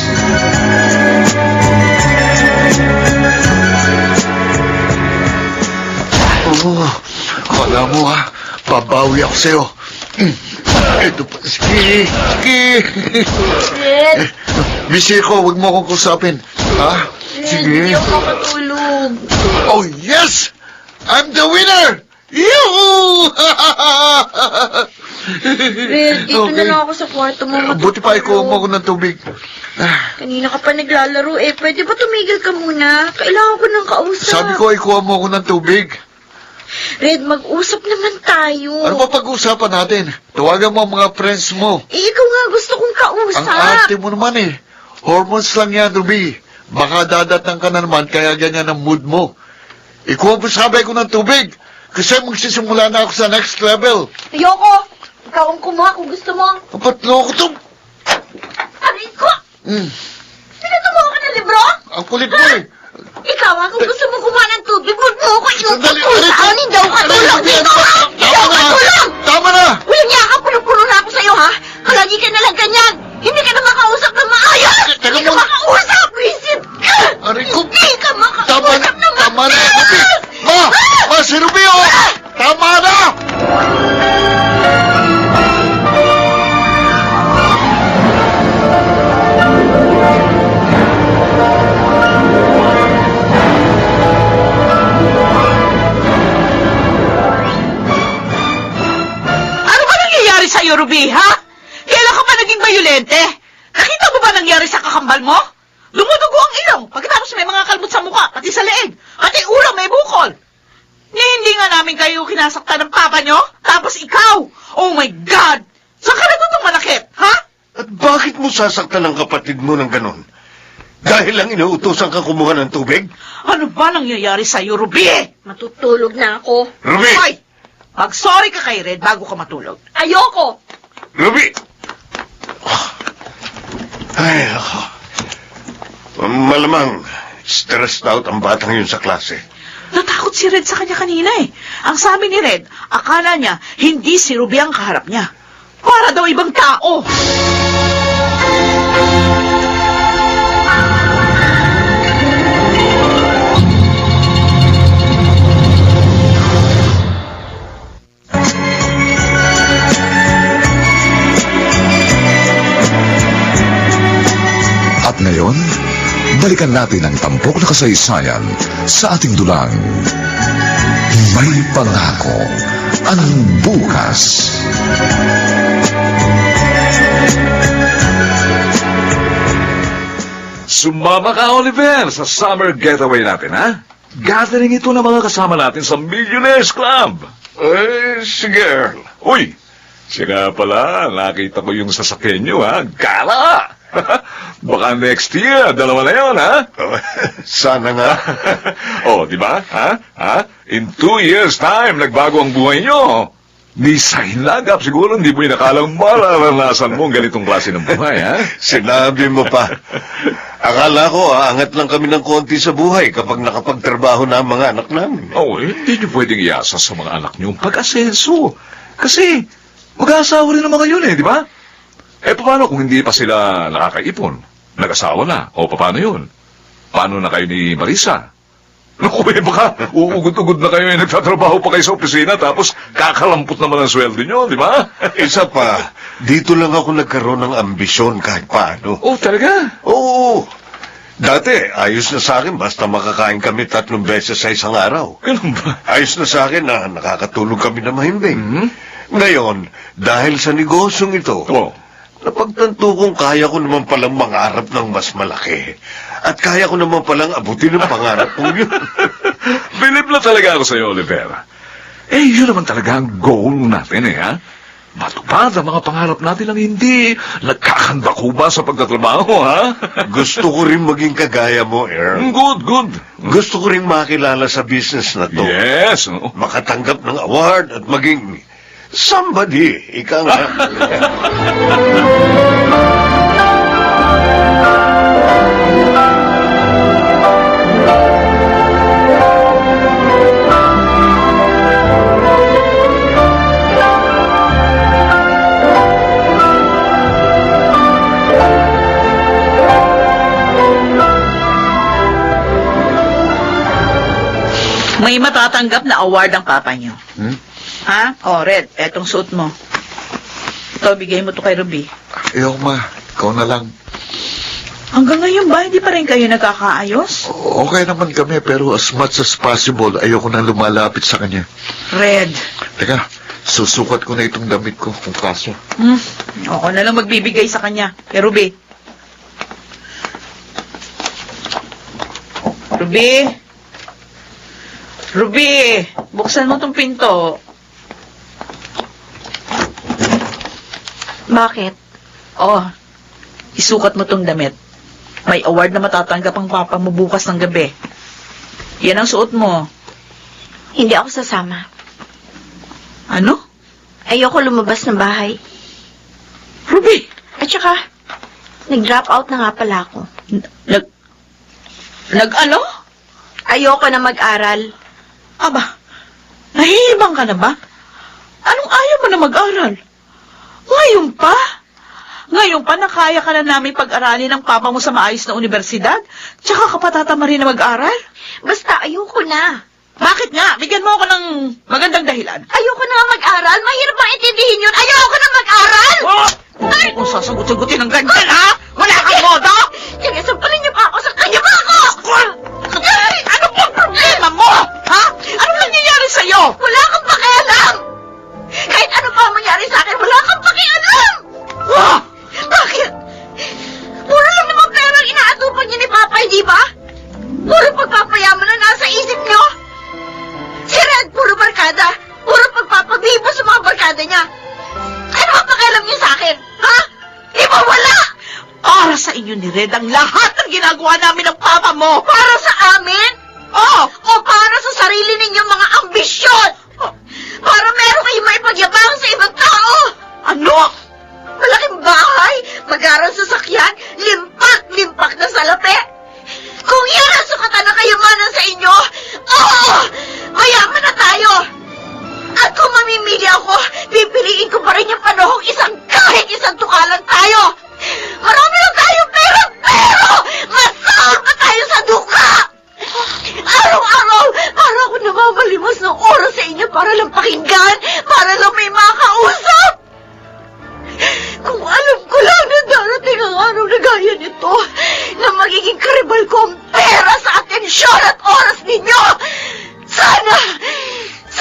Kala mo, ha? Babawi ako sa'yo. Ito pa. Sige. Red, Misi ko, huwag mo akong kusapin. Ha? hindi ako makatulog. Oh, yes! I'm the winner! Yoo! Red, dito na lang ako sa kwarto mo matutulog. Buti pa ikuha mo ako ng tubig. Kanina ka pa naglalaro eh. Pwede ba tumigil ka muna? Kailangan ko ng kausap. Sabi ko, ikuha mo ako ng tubig. Red, mag-usap naman tayo. Ano ba pag-uusapan natin? Tawagan mo ang mga friends mo. Eh, ikaw nga gusto kong kausap. Ang arte mo naman eh. Hormones lang yan, Ruby. Baka dadatang ka na naman, kaya ganyan ang mood mo. Ikuha mo sabi ko ng tubig. Kasi magsisimula na ako sa next level. Ayoko. Ikaw ang kumuha kung gusto mo. Kapatlo ko to. Aray ko! Pinatumuha ka ng libro? Ang kulit mo eh. Ikaw kung gusto mo kumuha ng tubig, huwag mo ako Sandali, inuutosan. aray ko. Hindi daw katulog dito, ha? Hindi daw Tama na. katulog! Tama na. Walang niya ka, puno-puno na ako sa'yo, ha? Palagi ka nalang ganyan. Hindi ka na makausap na maayos. Teka Hindi ka muna. makausap. Visit ka. Aray ko. Hindi ka Tama na. makausap na Tama na, maayos. Ruby. Ma, si Ruby oh. Tama na. Ano ba nangyayari sa'yo, Ruby, ha? Kailan ka ba naging bayolente? Nakita mo ba nangyari sa kakambal mo? Lumudugo ang ilong, pagkatapos may mga kalbot sa mukha, pati sa leeg, pati ulo may bukol. Hindi nga namin kayo kinasaktan ng papa nyo, tapos ikaw! Oh my God! Saan ka natutong manakit, ha? At bakit mo sasaktan ang kapatid mo ng ganon? Dahil lang inuutosan ka kumuha ng tubig? Ano ba nangyayari sa'yo, Ruby? Matutulog na ako. Ruby! Hoy! Mag-sorry ka kay Red bago ka matulog. Ayoko. Ruby! Ay, ako. Malamang, stressed out ang batang yun sa klase. Natakot si Red sa kanya kanina eh. Ang sabi ni Red, akala niya hindi si Ruby ang kaharap niya. Para daw ibang tao. At ngayon, balikan natin ang tampok na kasaysayan sa ating dulang. May pangako ang bukas. Sumama ka, Oliver, sa summer getaway natin, ha? Gathering ito ng mga kasama natin sa Millionaires Club. Eh, sige, Earl. Uy, siya nga pala, nakita ko yung sasakyan nyo, ha? Gala! Baka next year, dalawa na yun, ha? Sana nga. Oh, di ba? Ha? In 2 years' time, nagbago ang buhay nyo. Di sa hinagap, siguro hindi mo inakalang mararanasan mo ang ganitong klase ng buhay, ha? Sinabi mo pa. Akala ko, aangat lang kami ng konti sa buhay kapag nakapagtrabaho na ang mga anak namin. Oh, hindi nyo pwedeng iasa sa mga anak nyo ang pag-asenso. Kasi, mag-aasawa rin naman kayo, di ba? Eh, paano kung hindi pa sila nakakaipon? Nag-asawa na? O, paano yun? Paano na kayo ni Marisa? Naku, eh, baka uugod-ugod na kayo nagtatrabaho pa kayo sa opisina tapos kakalampot naman ang sweldo nyo, di ba? Isa pa, dito lang ako nagkaroon ng ambisyon kahit paano. Oh, talaga? Oo. Dati, ayos na sa akin basta makakain kami 3 beses sa isang araw. Ganun ba? Ayos na sa akin na nakakatulog kami na mahimbing. Mhm. Ngayon, dahil sa negosyong ito, Oh. napagtanto kong kaya ko naman palang mangarap ng mas malaki. At kaya ko naman palang abutin ang pangarap kong yun. Bilib na talaga ako sa'yo, Olivera. Eh, yun naman talaga ang goal natin, ha? Matupad ang mga pangarap natin ang hindi nagkakandakuba sa pagtatrabaho, ha? Gusto ko rin maging kagaya mo, Earl. Good. Gusto ko rin makilala sa business na to. Yes, no? Makatanggap ng award at maging somebody. Ika nga. May matatanggap na award ang papa niyo. Ha? Oh, Red, etong suot mo. Ito, bigay mo to kay Ruby. Ayaw, ma. Ikaw na lang. Hanggang ngayon ba, hindi pa rin kayo nagkakaayos? Okay naman kami, pero as much as possible, ayoko na lumalapit sa kanya. Red. Teka, susukat ko na itong damit ko kung kaso. Ako na lang magbibigay sa kanya. Kay Ruby. Ruby, buksan mo tong pinto. Bakit? Oh, isukat mo tong damit. May award na matatanggap ang papa mo bukas ng gabi. Yan ang suot mo. Hindi ako sasama. Ano? Ayoko lumabas ng bahay. Ruby! At saka, nag-drop out na nga pala ako. Nag-ano? Ayoko na mag-aral. Aba, nahihibang ka na ba? Anong ayaw mo na mag-aral? Ngayon pa? Ngayon pa na kaya ka na namin pag-aralin ng papa mo sa maayos na universidad? Tsaka ka pa tatama rin na mag-aral? Basta ayoko na. Bakit nga? Bigyan mo ako ng magandang dahilan. Ayoko na nga mag-aral. Mahirap bang intindihin yun? Ayoko na mag-aral! Oh! Kung sasagot-sagutin ng ganyan, ha? Wala kang modo! Sige, sampalin niyo pa ako sa kanya ba ako! Ano bang problema mo? Ha? Anong nangyayari sa'yo? Wala kang pakialam! Kahit ano pa ang mangyari sa akin, wala kang pakialam! Ah! Bakit? Puro lang naman pera ang inaatupan niyo ni Papa, hindi ba? Puro pagpapayaman na nasa isip niyo. Si Red, puro barkada. Puro pagpapabibo sa mga barkada niya. Ano ba pakialam niyo sa akin? Ha? Di ba wala? Para sa inyo ni Red ang lahat ng ginagawa namin ng papa mo! Para sa amin? Oh! O para sa sarili ninyong mga ambisyon? Para meron kayong maipagyabang sa ibang tao? Ano? Malaking bahay, mag-aral sa sakyan, limpak na salapi. Kung yan ang sukatan ng kayamanan sa inyo, mayaman na tayo. At kung mamimili ako, pipiliin ko pa rin yung panahong kahit isang tukalan tayo. Marami lang tayong pera, pero masahol pa tayo sa duka. Araw-araw, para ako namamalimos ng oras sa inyo para lang pakinggan, para lang may makausap. Kung alam ko lang na darating ang araw na gaya nito, na magiging karibal ko ang pera sa atensyon at oras ninyo, sana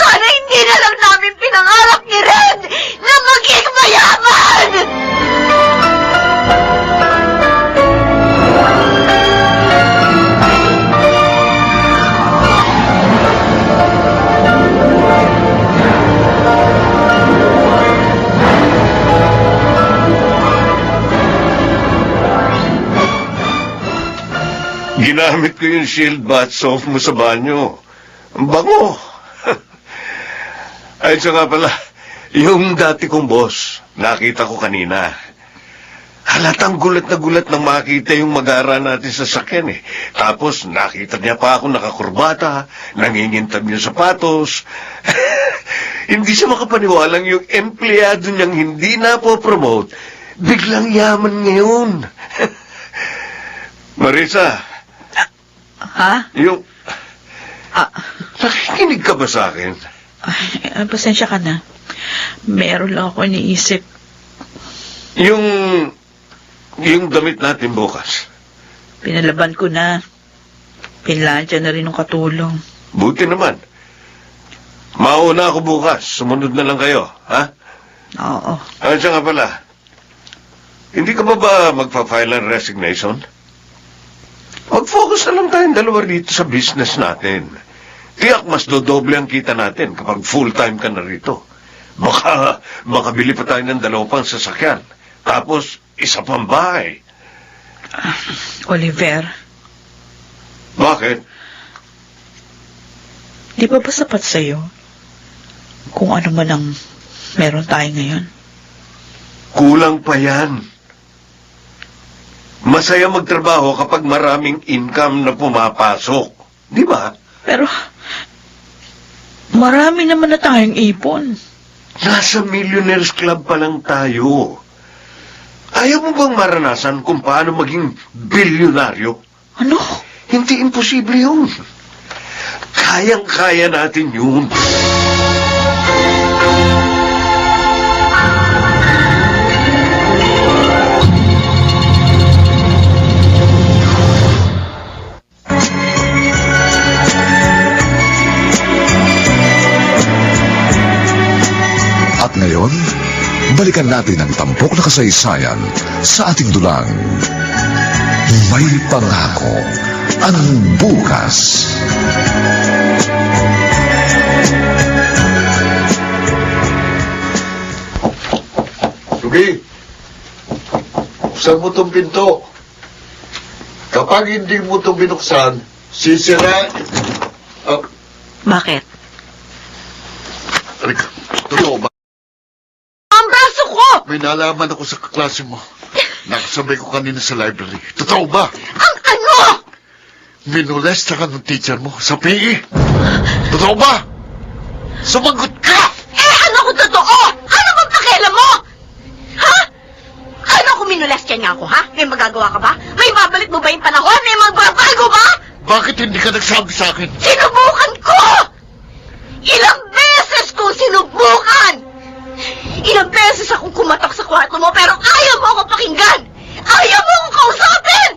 hindi na lang namin pinangarap ni Red na maging mayaman! Ginamit ko yung shield bath soap mo sa banyo. Ang bango. Ay, siya nga pala, yung dati kong boss, nakita ko kanina. Halatang gulat na gulat nang makita yung mag-aara natin sa sakyan eh. Tapos nakita niya pa ako nakakurbata, nangingintab yung sapatos. Hindi siya makapaniwalang yung empleyado niyang hindi na po promote, biglang yaman ngayon. Marisa, Ha? yung... Ah, Nakikinig ka ba sa akin? ay, pasensya ka na. Meron lang ako iniisip. Yung damit natin bukas. Pinalaban ko na. Pinlansya na rin ng katulong. Buti naman. Mauna ako bukas. Sumunod na lang kayo, ha? Oo. Ano siya nga pala? Hindi ka ba magpa-file ng resignation? Mag-focus na lang tayong dalawa rito sa business natin. Tiyak mas dodoble ang kita natin kapag full-time ka na rito. Baka makabili pa tayo ng 2 pang sasakyan. Tapos, isa pang bahay. Oliver, Bakit? di ba sapat sa'yo kung ano man ang meron tayo ngayon? Kulang pa yan. Masaya magtrabaho kapag maraming income na pumapasok. Di ba? Pero, marami naman na tayong ipon. Nasa Millionaires Club pa lang tayo. Ayaw mo bang maranasan kung paano maging bilyonaryo? Ano? Hindi imposible yun. Kayang-kaya natin yun. At ngayon, balikan natin ang tampok na kasaysayan sa ating dulang. May pangako ang bukas. Ruby, buksan mo itong pinto. Kapag hindi mo itong binuksan, sisira... Bakit? Totoo ba? Ang braso ko! May nalaman ako sa kaklase mo. Nakasabay ko kanina sa library. Totoo ba? Ang ano? Minolesta ka ng teacher mo sa PE. Totoo ba? Sumagot ka! Eh, ano kung totoo? Ano bang pakialam mo? Ha? Ano kung minolestya niya ako, ha? May magagawa ka ba? May babalik mo ba yung panahon? May magbabago ba? Bakit hindi ka nagsabi sa akin? Sinubukan ko! Ilang beses kong sinubukan! Ilang beses akong kumatok sa kwarto mo pero ayaw mo ako pakinggan! Ayaw mo akong kausapin!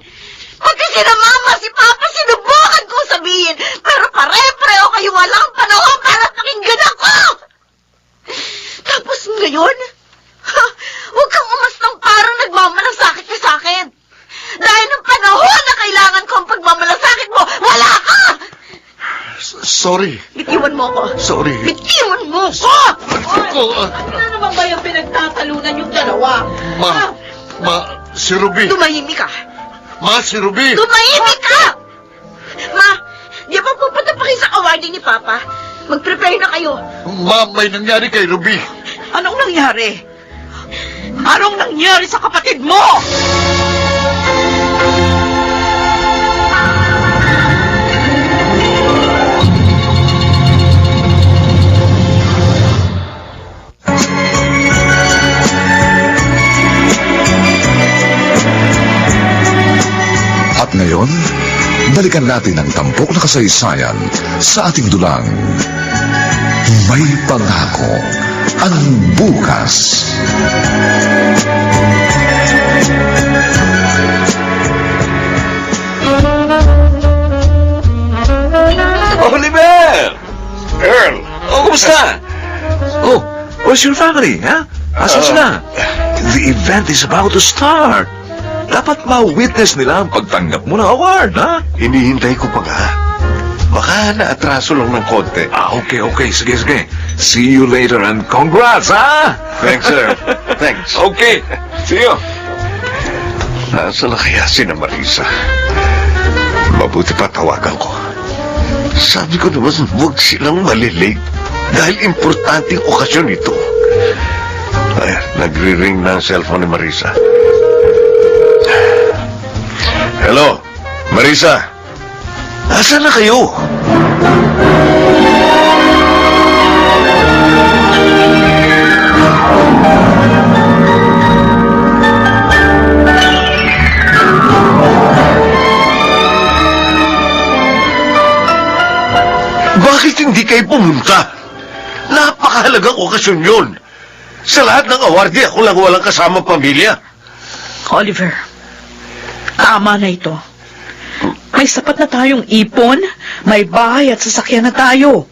Pati sina mama, si papa, sinubukan kong sabihin pero pare-pareho kayo walang panahon para pakinggan ako! Tapos ngayon, huwag kang umastang parang nagmamalasakit ka sa akin! Dahil ng panahon na kailangan ko ang pagmamalasakit mo, wala ka! Sorry. Bitiwan mo ko. Sorry. Bitiwan mo ko! Ano naman ba yung pinagtatalunan yung dalawa? Si Ruby. Tumahimik ka! Si Ruby. Tumahimik ka! Ma, di ba pupunta pa kayo sa awarding ni Papa? Mag-prepare na kayo. May nangyari kay Ruby. Anong nangyari? Anong nangyari sa kapatid mo? At ngayon, balikan natin ang tampok na kasaysayan sa ating dulang. May pangako ang bukas. Oliver! Earl! Kumusta? Where's your family, ha? Asan sila? The event is about to start. Dapat ma-witness nila ang pagtanggap mo ng award, ha? Hinihintay ko pa nga. Baka naatraso lang ng konti. Okay. Sige. See you later and congrats, ha? Thanks, sir. Thanks. Okay. See you. Nasa na kaya si na Marisa? Mabuti pa tawagan ko. Sabi ko naman, huwag silang malilate dahil importanteng okasyon ito. Ay, nagre-ring na ang cellphone ni Marisa. Hello, Marisa. Asan na kayo? Bakit hindi kayo pumunta? Napakahalagang okasyon yun. Sa lahat ng awardee, ako lang walang kasama pamilya. Oliver, tama na ito. May sapat na tayong ipon, may bahay at sasakyan na tayo.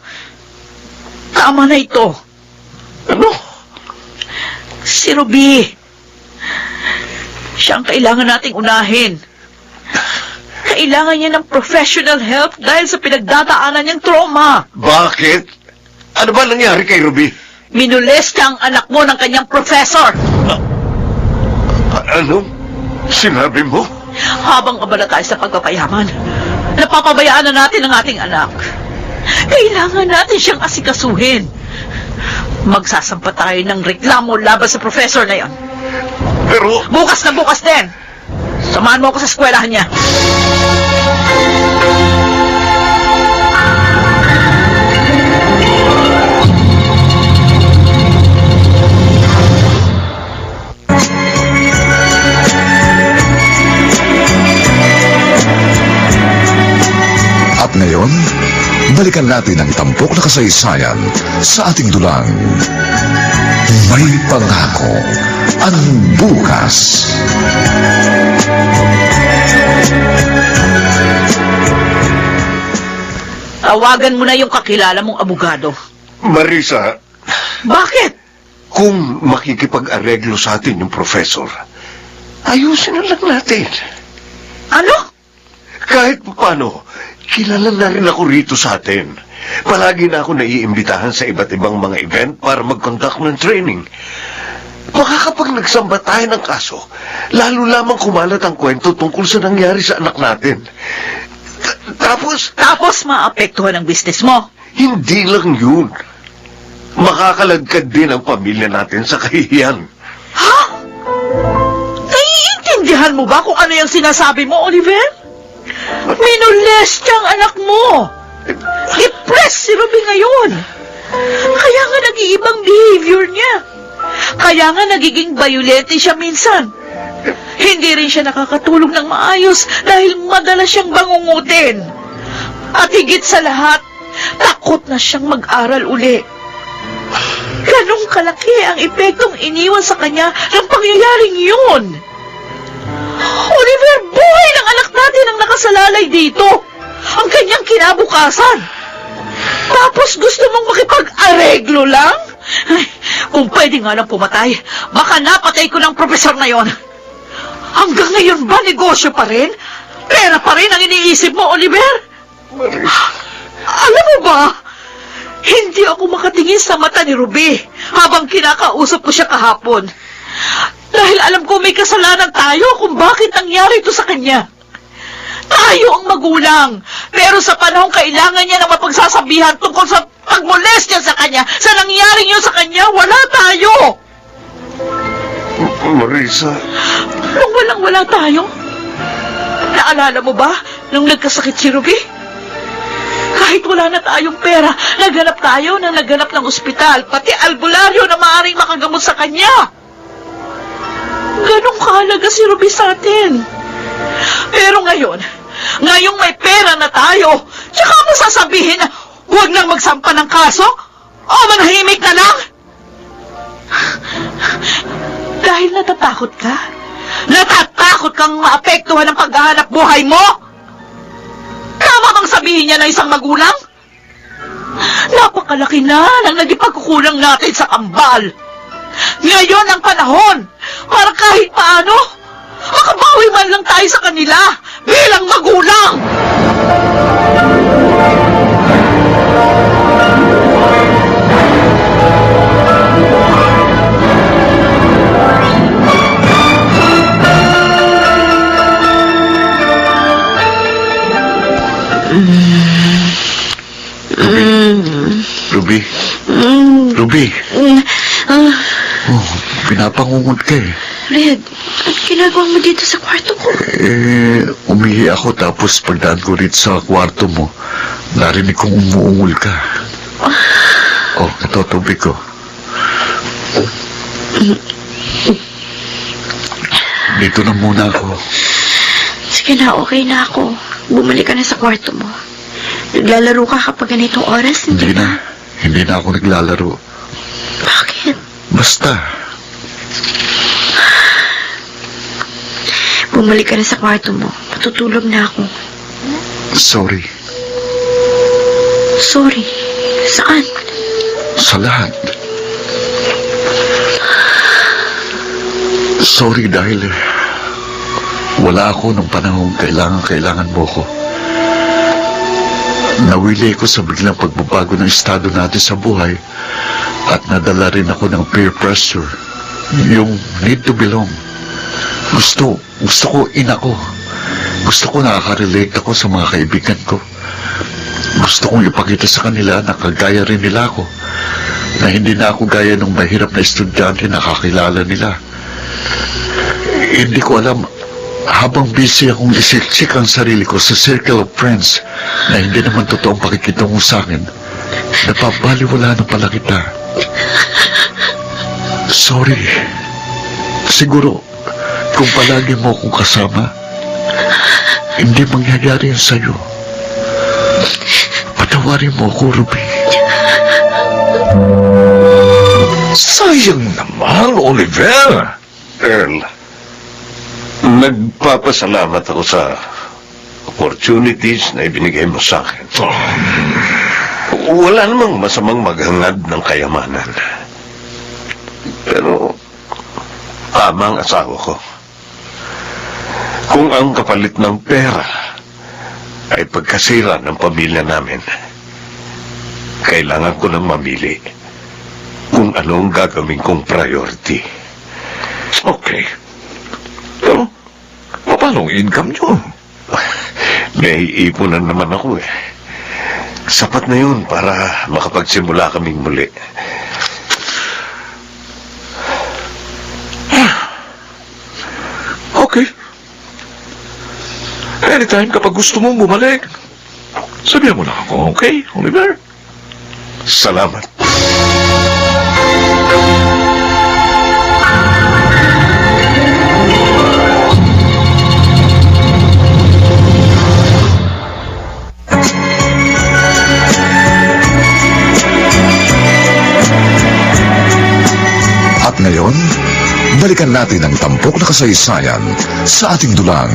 Tama na ito. Ano? Si Ruby. Siya ang kailangan nating unahin. Kailangan niya ng professional help dahil sa pinagdadaanan niyang trauma. Bakit? Ano ba nangyari kay Ruby? Minules niya ang anak mo ng kanyang professor. Ano? Sinabi mo? Habang abala tayo sa pagpapayaman, napapabayaan na natin ang ating anak. Kailangan natin siyang asikasuhin. Magsasampa tayo ng reklamo laban sa professor na yon. Pero... Bukas na bukas din. Samahan mo ako sa eskwelahan niya. At ngayon, balikan natin ang tampok na kasaysayan sa ating dulang. May pangako ang bukas. Tawagan mo na yung kakilala mong abogado. Marisa, Bakit? kung makikipag-areglo sa atin yung professor, ayusin na lang natin. Ano? Kahit paano, kilala na rin ako rito sa atin. Palagi na ako naiimbitahan sa iba't ibang mga event para mag-conduct ng training. Baka kapag nagsamba tayo ng kaso, lalo lamang kumalat ang kwento tungkol sa nangyari sa anak natin. Tapos maapektuhan ang business mo. Hindi lang yun. Makakalagkad din ang pamilya natin sa kahihiyan. Ha? Naiintindihan mo ba kung ano yung sinasabi mo, Oliver? Minules niya ang anak mo. Depressed si Ruby ngayon. Kaya nga nag-iibang behavior niya. Kaya nga nagiging violente siya minsan. Hindi rin siya nakakatulog ng maayos dahil madalas siyang bangungutin. At higit sa lahat, takot na siyang mag-aral uli. Ganong kalaki ang epektong iniwan sa kanya ng pangyayaring yun. Oliver, buhay ng anak natin ang nakasalalay dito. Ang kanyang kinabukasan. Tapos gusto mong makipag-areglo lang? Ay, kung pwede nga lang pumatay, baka napatay ko ng profesor na yon. Hanggang ngayon ba negosyo pa rin? Pera pa rin ang iniisip mo, Oliver? Alam mo ba, hindi ako makatingin sa mata ni Ruby habang kinakausap ko siya kahapon. Dahil alam ko may kasalanan tayo kung bakit nangyari ito sa kanya. Tayo ang magulang, pero sa panahong kailangan niya ng mapagsasabihan tungkol sa pagmolestya sa kanya, sa nangyaring yun sa kanya, wala tayo. Marisa... Nung walang-wala tayo, naalala mo ba nung nagkasakit si Ruby? Kahit wala na tayong pera, naghanap tayo ng ospital, pati albularyo na maaaring makagamot sa kanya. Ganong kahalaga si Ruby sa atin. Pero ngayong may pera na tayo, tsaka mo sasabihin na huwag nang magsampa ng kaso? O manahimik na lang? Dahil natatakot ka? Natatakot kang maapektuhan ng paghahanap buhay mo? Tama bang sabihin niya na isang magulang? Napakalaki na ng naging pagkukulang natin sa kambal. Ngayon ang panahon para kahit paano makabawi man lang tayo sa kanila bilang magulang. Ruby, Ah, oh, pinapangungod ka eh. Red, ano ginagawa mo dito sa kwarto ko? Umihi ako tapos pagdaan ko rito sa kwarto mo, narinig kong umuungol ka. Oh, ito, tubig ko. Dito na muna ako. Sige na, okay na ako. Bumalik ka na sa kwarto mo. Naglalaro ka kapag ganitong oras, Hindi na. Hindi na ako naglalaro. Bakit? Basta. Bumalik ka na sa kwarto mo. Matutulog na ako. Sorry. Sorry. Saan? Sa lahat. Sorry dahil wala ako nung panahon kailangan mo ko. Nawili ko sa biglang pagbabago ng estado natin sa buhay at nadala rin ako ng peer pressure. Yung need to belong. Gusto ko ina ko. Gusto ko nakaka-relate ako sa mga kaibigan ko. Gusto kong ipakita sa kanila na kagaya rin nila ako. Na hindi na ako gaya ng mahirap na estudyante na kakilala nila. Hindi ko alam, habang busy akong isiksik ang sarili ko sa circle of friends na hindi naman totoong pakikitungo sa akin, napabaliwala na pala kita. Sorry. Siguro, kung palagi mo akong kasama, hindi mangyayari yun sa'yo. Patawarin mo ako, Ruby. Sayang naman, Oliver. Earl, nagpapasalamat ako sa opportunities na ibinigay mo sa akin. Wala namang masamang maghangad ng kayamanan. Pero, tama ang asawa ko. Kung ang kapalit ng pera ay pagkasira ng pamilya namin, kailangan ko nang mamili kung ano ang gagawin kong priority. Okay. Pero, paano ang income nyo? May iipunan naman ako eh. Sapat na yun para makapagsimula kaming muli. Okay. Anytime kapag gusto mong bumalik, sabihan mo lang ako, okay, Oliver? Salamat. At ngayon, balikan natin ang tampok na kasaysayan sa ating dulang.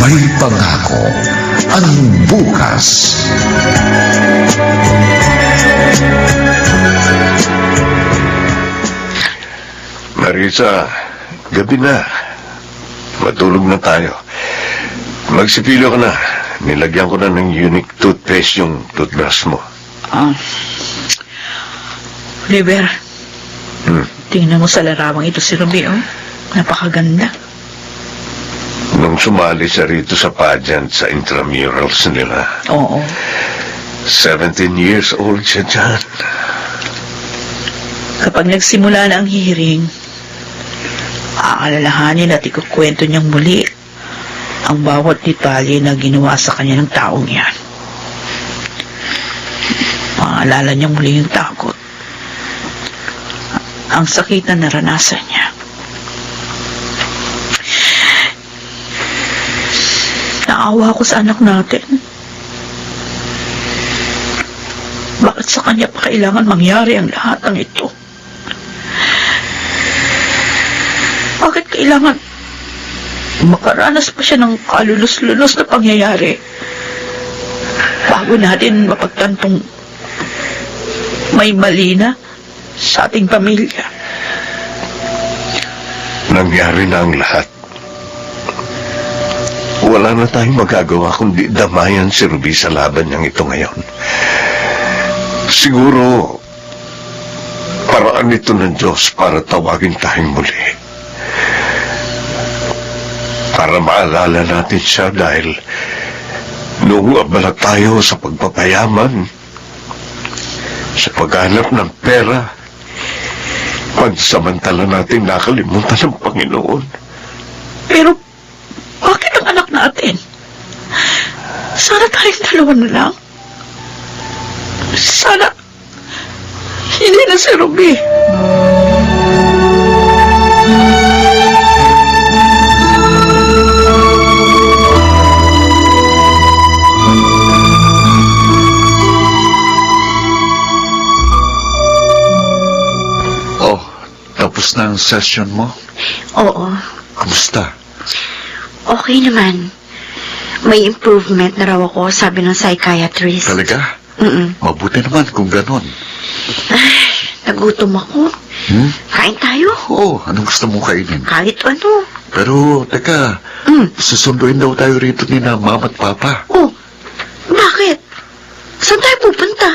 May pangako ang bukas. Marisa, gabi na. Matulog na tayo. Magsipilo ka na. Nilagyan ko na ng unique toothpaste yung toothbrush mo. Oliver, tingnan mo sa larawang ito si Ruby, oh. Napakaganda. Nung sumali siya rito sa pageant sa intramurals nila, Oo. 17 years old siya dyan. Kapag nagsimula na ang hearing, aalalahanin at ikukwento niyang muli ang bawat detalye na ginawa sa kanya ng taong yan. Maalala niyang muli yung takot, ang sakit na naranasan niya. Naawa ako sa anak natin. Bakit sa kanya pa kailangan mangyari ang lahat ng ito? Bakit kailangan makaranas pa siya ng kalulos-lulos na pangyayari bago natin mapagtantong may mali na sa ating pamilya? Nangyari na ang lahat. Wala na tayong magagawa kundi damayan si Ruby sa laban niyang ito ngayon. Siguro, paraan ito ng Diyos para tawagin tayong muli. Para maalala natin siya dahil noong abala tayo sa pagpapayaman, Sa paghanap ng pera, pansamantala natin nakalimutan ng Panginoon. Pero, bakit ang anak natin? Sana tayong dalawa na lang. Sana, hindi na si Ruby. Oh, tapos na ang session mo? Oo, Kamusta? okay naman. May improvement na raw ako, sabi ng psychiatrist. Talaga? Mm-mm. Mabuti naman kung ganon. Nagutom ako. Hmm? Kain tayo. Oo, anong gusto mong kainin? Kahit ano. Pero, teka, susunduin daw tayo rito ni na mama at papa. Oh, bakit? Saan tayo pupunta?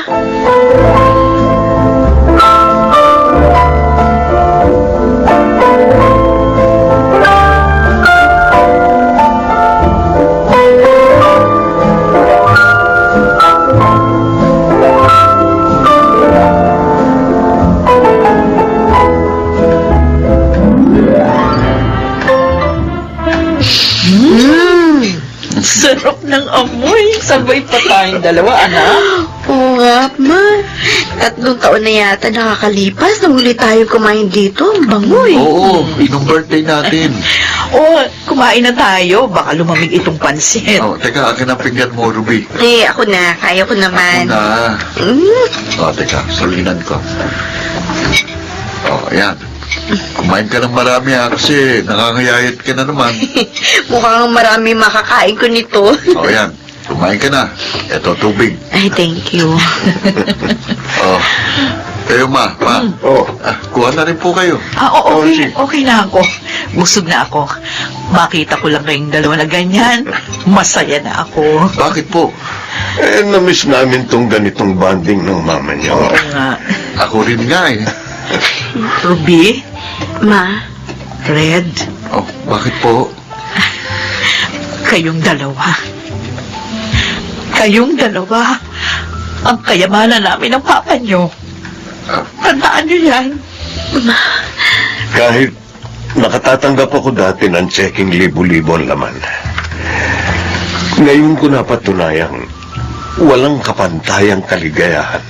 Sarap ng amoy. Sabay pa tayong dalawa, anak. Oo nga, ma. 3 taon na yata nakakalipas nang huli tayong kumain dito. Ang bangoy. Oo, inong birthday natin. Kumain na tayo. Baka lumamig itong pansit. Oh, teka, akin ang pinggan mo, Ruby. Ako na. Kaya ko naman. Na. Oh, teka, salinan ko. Oh, ayan. Kumain ka ng marami kasi nakangayayat ka na naman. Mukhang marami makakain ko nito. Oh, ayan. Kumain ka na. Ito, tubig. Ay, thank you. Oh. Kayo, ma. Oh, Kuha na rin po kayo. Okay. Okay na ako. Busog na ako. Makita ko lang kayong dalawa na ganyan. Masaya na ako. Bakit po? na-miss namin tong ganitong bonding ng mama niyo. Oo nga. Ako rin nga eh. Ruby? Ma, Red? Oh, bakit po? Kayong dalawa. Kayong dalawa. Ang kayamanan namin ng papa nyo. Tandaan nyo yan. Kahit nakatatanggap ako dati ng checking libo-libo ang laman, ngayon ko napatunayang walang kapantayang kaligayahan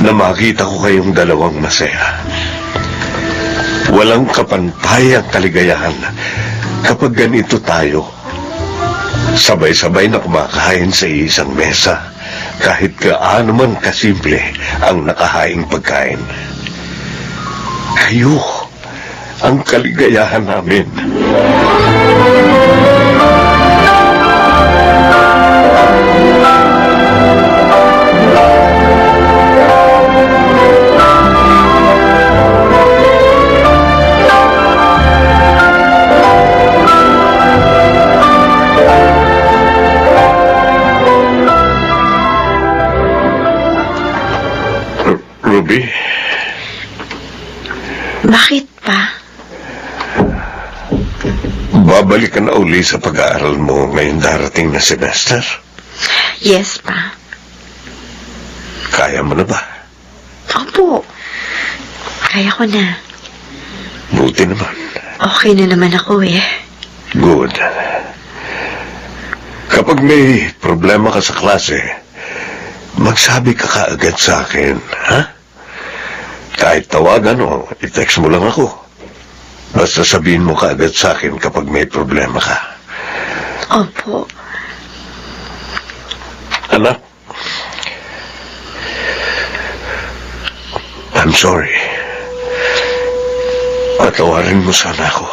na makita ko kayong dalawang masaya. Walang kapantayang kaligayahan kapag ganito tayo. Sabay-sabay na kumakain sa isang mesa, kahit gaano man kasimple ang nakahaing pagkain. Kayo ang kaligayahan namin. Ruby, bakit pa? babalik ka na uli sa pag-aaral mo ngayong darating na semester? Yes, pa. Kaya mo na ba? Opo. Kaya ko na. Buti naman. Okay na naman ako eh. Good. Kapag may problema ka sa klase, magsabi ka kaagad sa akin, ha? Kahit tawagan o i-text mo lang ako. Basta sabihin mo kaagad sa akin kapag may problema ka. Opo. Anak, I'm sorry. Patawarin mo sana ako.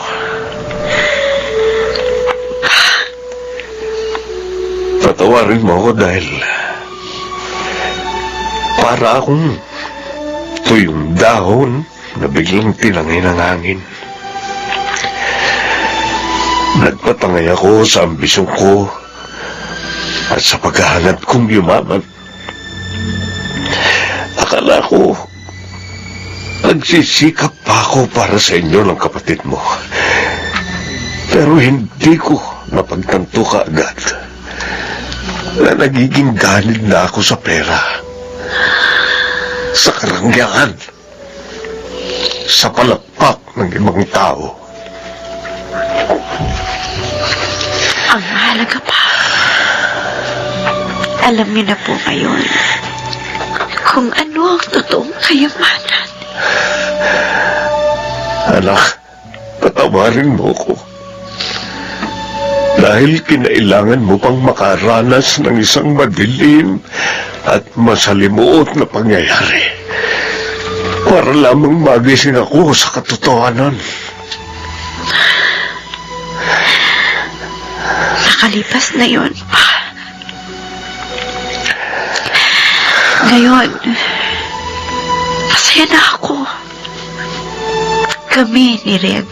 Patawarin mo ako dahil para akong tuyong dahon na biglang tinangay ng hangin. Nagpatangay ako sa ambisyon ko at sa paghahangad kong yumaman. Akala ko nagsisikap pa ako para sa inyo ng kapatid mo. Pero hindi ko napagtanto kaagad na nagiging ganid na ako sa pera. sa karangyaan, sa palakpak ng ibang tao. Ang mahalaga pa, alam niyo na po ngayon kung ano ang totoong kayamanan. Anak, patawarin mo ko. Dahil kinailangan mo pang makaranas ng isang madilim at masalimuot na pangyayari para lamang magising ako sa katotohanan. Nakalipas na yun, pa. Ngayon, masaya na ako. Kami ni Red.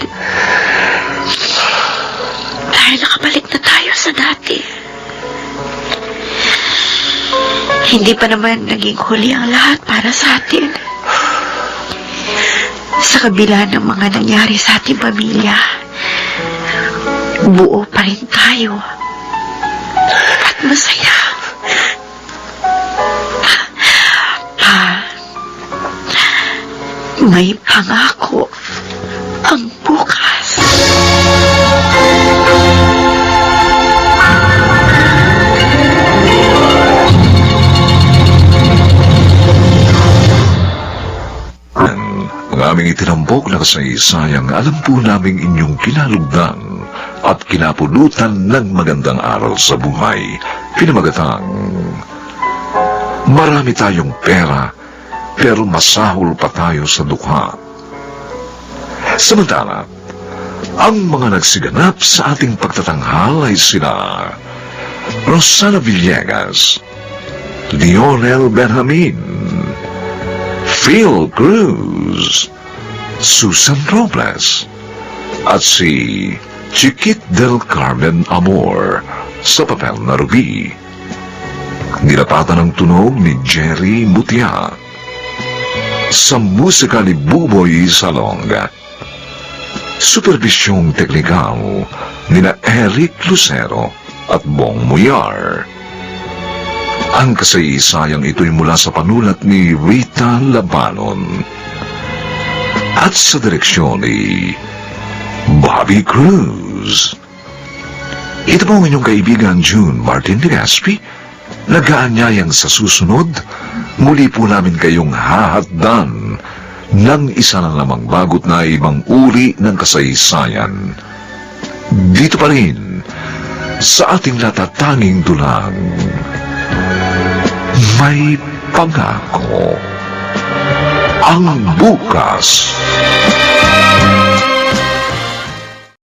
Dahil nakabalik na tayo sa dati. Hindi pa naman naging huli ang lahat para sa atin. Sa kabila ng mga nangyari sa ating pamilya, buo pa rin tayo. At masaya. Pa, may pangako ang bukas. Ang aming itinambok na kasaysayang alam po naming inyong kinalugdan at kinapulutan ng magandang aral sa buhay. Pinamagatang, marami tayong pera, pero masahol pa tayo sa dukha. Samantala, ang mga nagsiganap sa ating pagtatanghal ay sina Rosana Villegas, Lionel Benjamin, Phil Cruz, Susan Robles, at si Chiquit del Carmen Amor sa papel na Ruby. Nilapatan ng tunog ni Jerry Mutia. Sa musika ni Buboy Salonga. Supervisyong teknikal nina Eric Lucero at Bong Muyar. Ang kasaysayang ito'y mula sa panulat ni Rita Labanon at sa direksyon ni Bobby Cruz. Ito po ang inyong kaibigan June Martin de Gaspi, nag-aanyayang sa susunod, muli po namin kayong hahatdan ng isa na namang bagot na ibang uri ng kasaysayan. Dito pa rin, sa ating natatanging dulang, may pangako ang bukas.